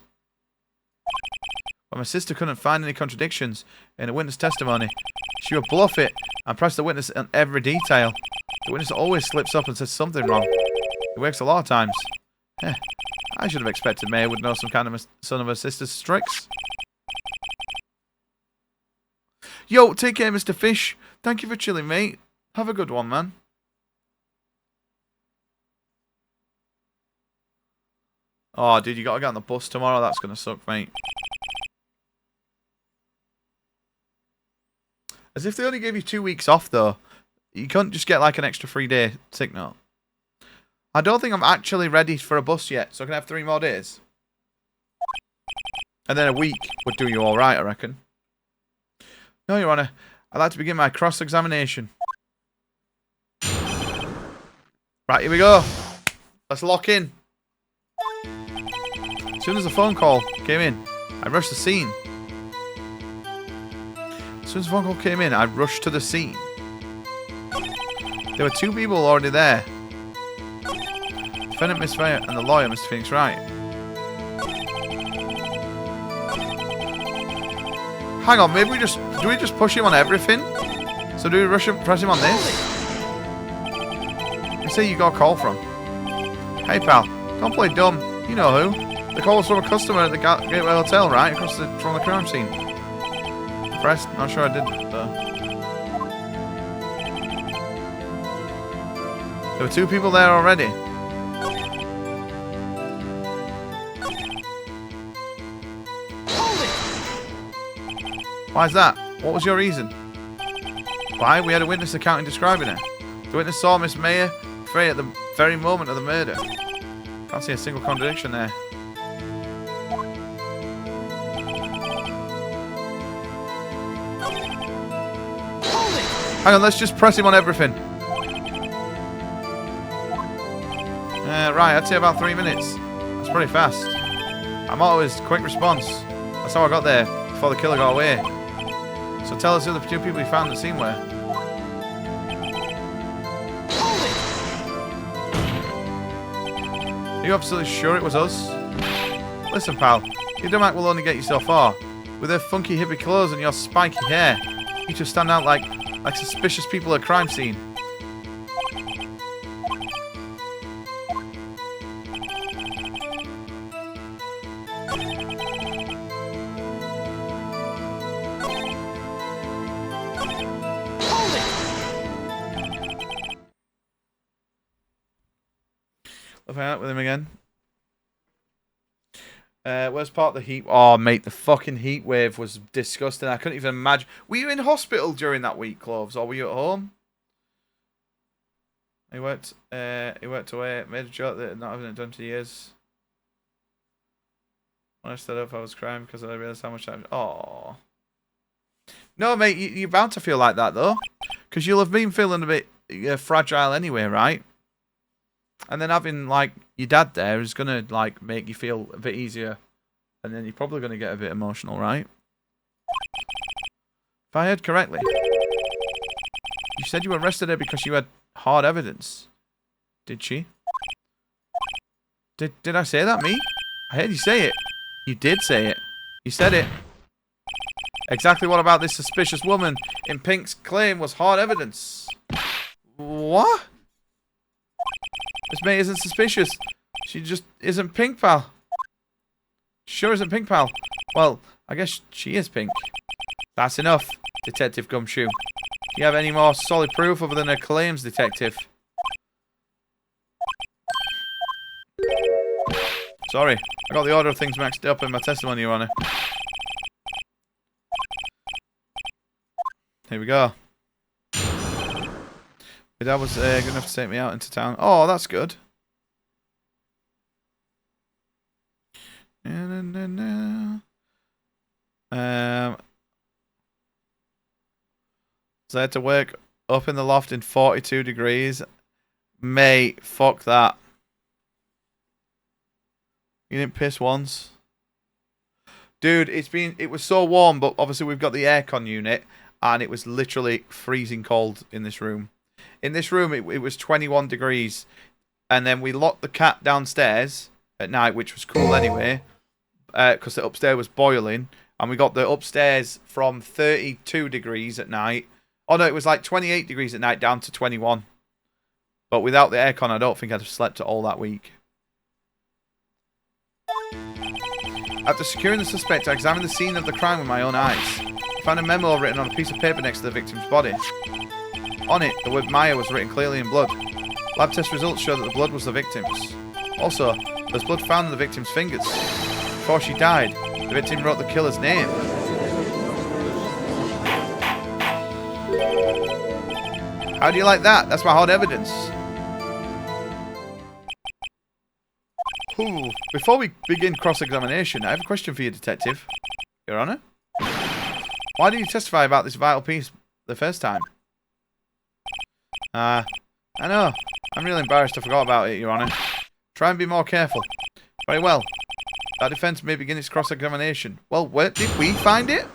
Well, my sister couldn't find any contradictions in a witness testimony. She would bluff it and press the witness on every detail. The witness always slips up and says something wrong. It works a lot of times. I should have expected Maya would know some kind of son of her sister's tricks. Yo, take care, Mr. Fish. Thank you for chilling, mate. Have a good one, man. Oh, dude, you gotta get on the bus tomorrow. That's gonna suck, mate. As if they only gave you 2 weeks off, though. You couldn't just get, like, an extra 3-day sick note. I don't think I'm actually ready for a bus yet, so I can have 3 more days. And then a week would do you alright, I reckon. No, Your Honour. I'd like to begin my cross-examination. Right, here we go. Let's lock in. As soon as the phone call came in, I rushed the scene. As soon as the phone call came in, I rushed to the scene. There were 2 people already there. Defendant Miss Freya and the lawyer, Mr. Phoenix Wright. Hang on, maybe do we just push him on everything? So do we press him on this? You say you got a call from? Hey, pal. Don't play dumb. You know who. The call was from a customer at the Gateway Hotel, right? Across from the crime scene. Impressed? Not sure I did, though. There were 2 people there already. Why's that? What was your reason? Why? We had a witness account describing her. The witness saw Miss Mayer Frey at the very moment of the murder. Can't see a single contradiction there. Hang on, let's just press him on everything. Right, I'd say about 3 minutes. That's pretty fast. I'm always quick response. That's how I got there, before the killer got away. So tell us who the 2 people you found at the scene were. Are you absolutely sure it was us? Listen, pal, your dumb act will only get you so far. With her funky hippie clothes and your spiky hair, you just stand out like suspicious people at a crime scene. Love hanging out with him again. Where's part of the heat? Oh, mate, the fucking heat wave was disgusting. I couldn't even imagine. Were you in hospital during that week, Cloves, or were you at home? He worked away. Made a joke that not having it done for years. When I stood up, I was crying because I realised how much I... Oh. No, mate, you're bound to feel like that, though. Because you'll have been feeling a bit fragile anyway, right? And then having, like, your dad there is going to, like, make you feel a bit easier. And then you're probably going to get a bit emotional, right? If I heard correctly, you said you arrested her because you had hard evidence. Did she? Did I say that, me? I heard you say it. You did say it. You said it. Exactly what about this suspicious woman in Pink's claim was hard evidence? What? Miss May isn't suspicious. She just isn't Pink, pal. Sure isn't Pink, pal. Well, I guess she is Pink. That's enough, Detective Gumshoe. Do you have any more solid proof other than her claims, Detective? Sorry, I got the order of things maxed up in my testimony, Your Honor. Here we go. My dad was good enough to take me out into town. Oh, that's good. So I had to work up in the loft in 42 degrees. Mate, fuck that. You didn't piss once? Dude, it was so warm, but obviously we've got the aircon unit, and it was literally freezing cold in this room. In this room, it was 21 degrees, and then we locked the cat downstairs at night, which was cool anyway, because the upstairs was boiling, and we got the upstairs from 32 degrees at night. Oh no, it was like 28 degrees at night down to 21. But without the aircon, I don't think I'd have slept all that week. After securing the suspect, I examined the scene of the crime with my own eyes. I found a memo written on a piece of paper next to the victim's body. On it, the word Maya was written clearly in blood. Lab test results show that the blood was the victim's. Also, there's blood found on the victim's fingers. Before she died, the victim wrote the killer's name. How do you like that? That's my hard evidence. Ooh. Before we begin cross-examination, I have a question for you, Detective. Your Honor? Why did you testify about this vital piece the first time? I know. I'm really embarrassed I forgot about it, Your Honor. Try and be more careful. Very well. That defense may begin its cross-examination. Well, where did we find it?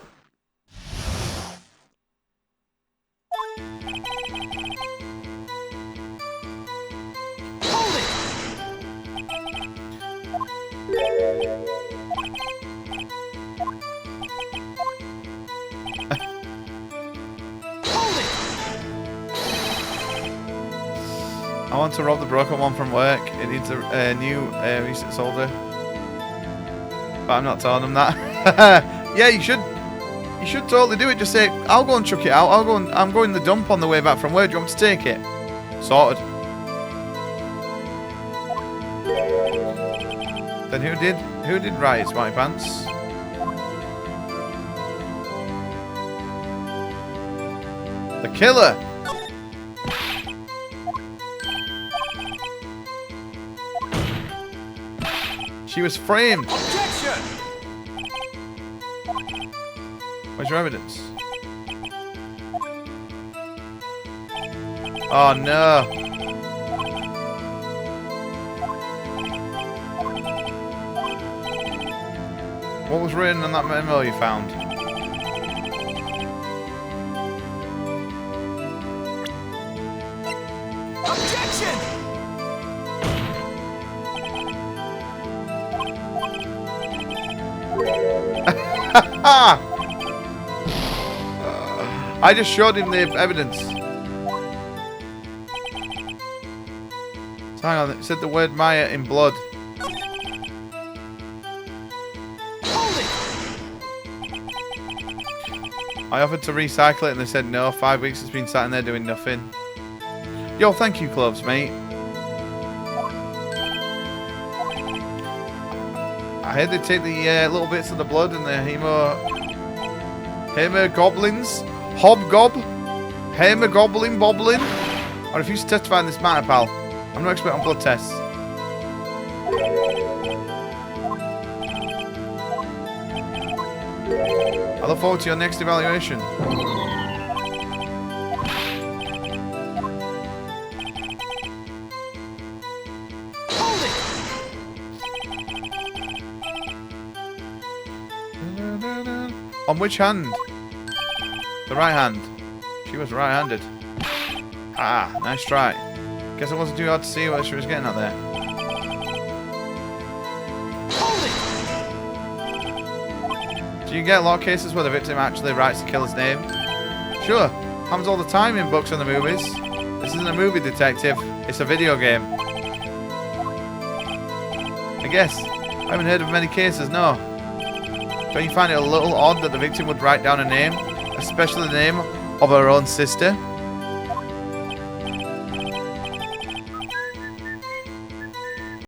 I want to rob the broken one from work. It needs a new reset solder. But I'm not telling them that. Yeah, you should. You should totally do it. Just say, I'll go and chuck it out. I'm going the dump on the way back from work. Do you want to take it? Sorted. Then who did Wright, Smarty Pants? The killer. She was framed. Objection! Where's your evidence? Oh no. What was written on that memo you found? Objection! I just showed him the evidence. So hang on, it said the word Maya in blood. Hold it! I offered to recycle it and they said no. 5 weeks it's been sat in there doing nothing. Yo, thank you, Cloves, mate. I heard they take the little bits of the blood and the hemoglobins. Hobgob. Hemoglobin bobbling. I refuse to testify in this matter, pal. I'm no expert on blood tests. I look forward to your next evaluation. Hold it! On which hand? The right hand. She was right-handed. Ah, nice try. Guess it wasn't too hard to see what she was getting at there. Hold it! Do you get a lot of cases where the victim actually writes the killer's name? Sure. Happens all the time in books and the movies. This isn't a movie, detective. It's a video game. I guess. I haven't heard of many cases, no. Don't you find it a little odd that the victim would write down a name? Especially the name of her own sister?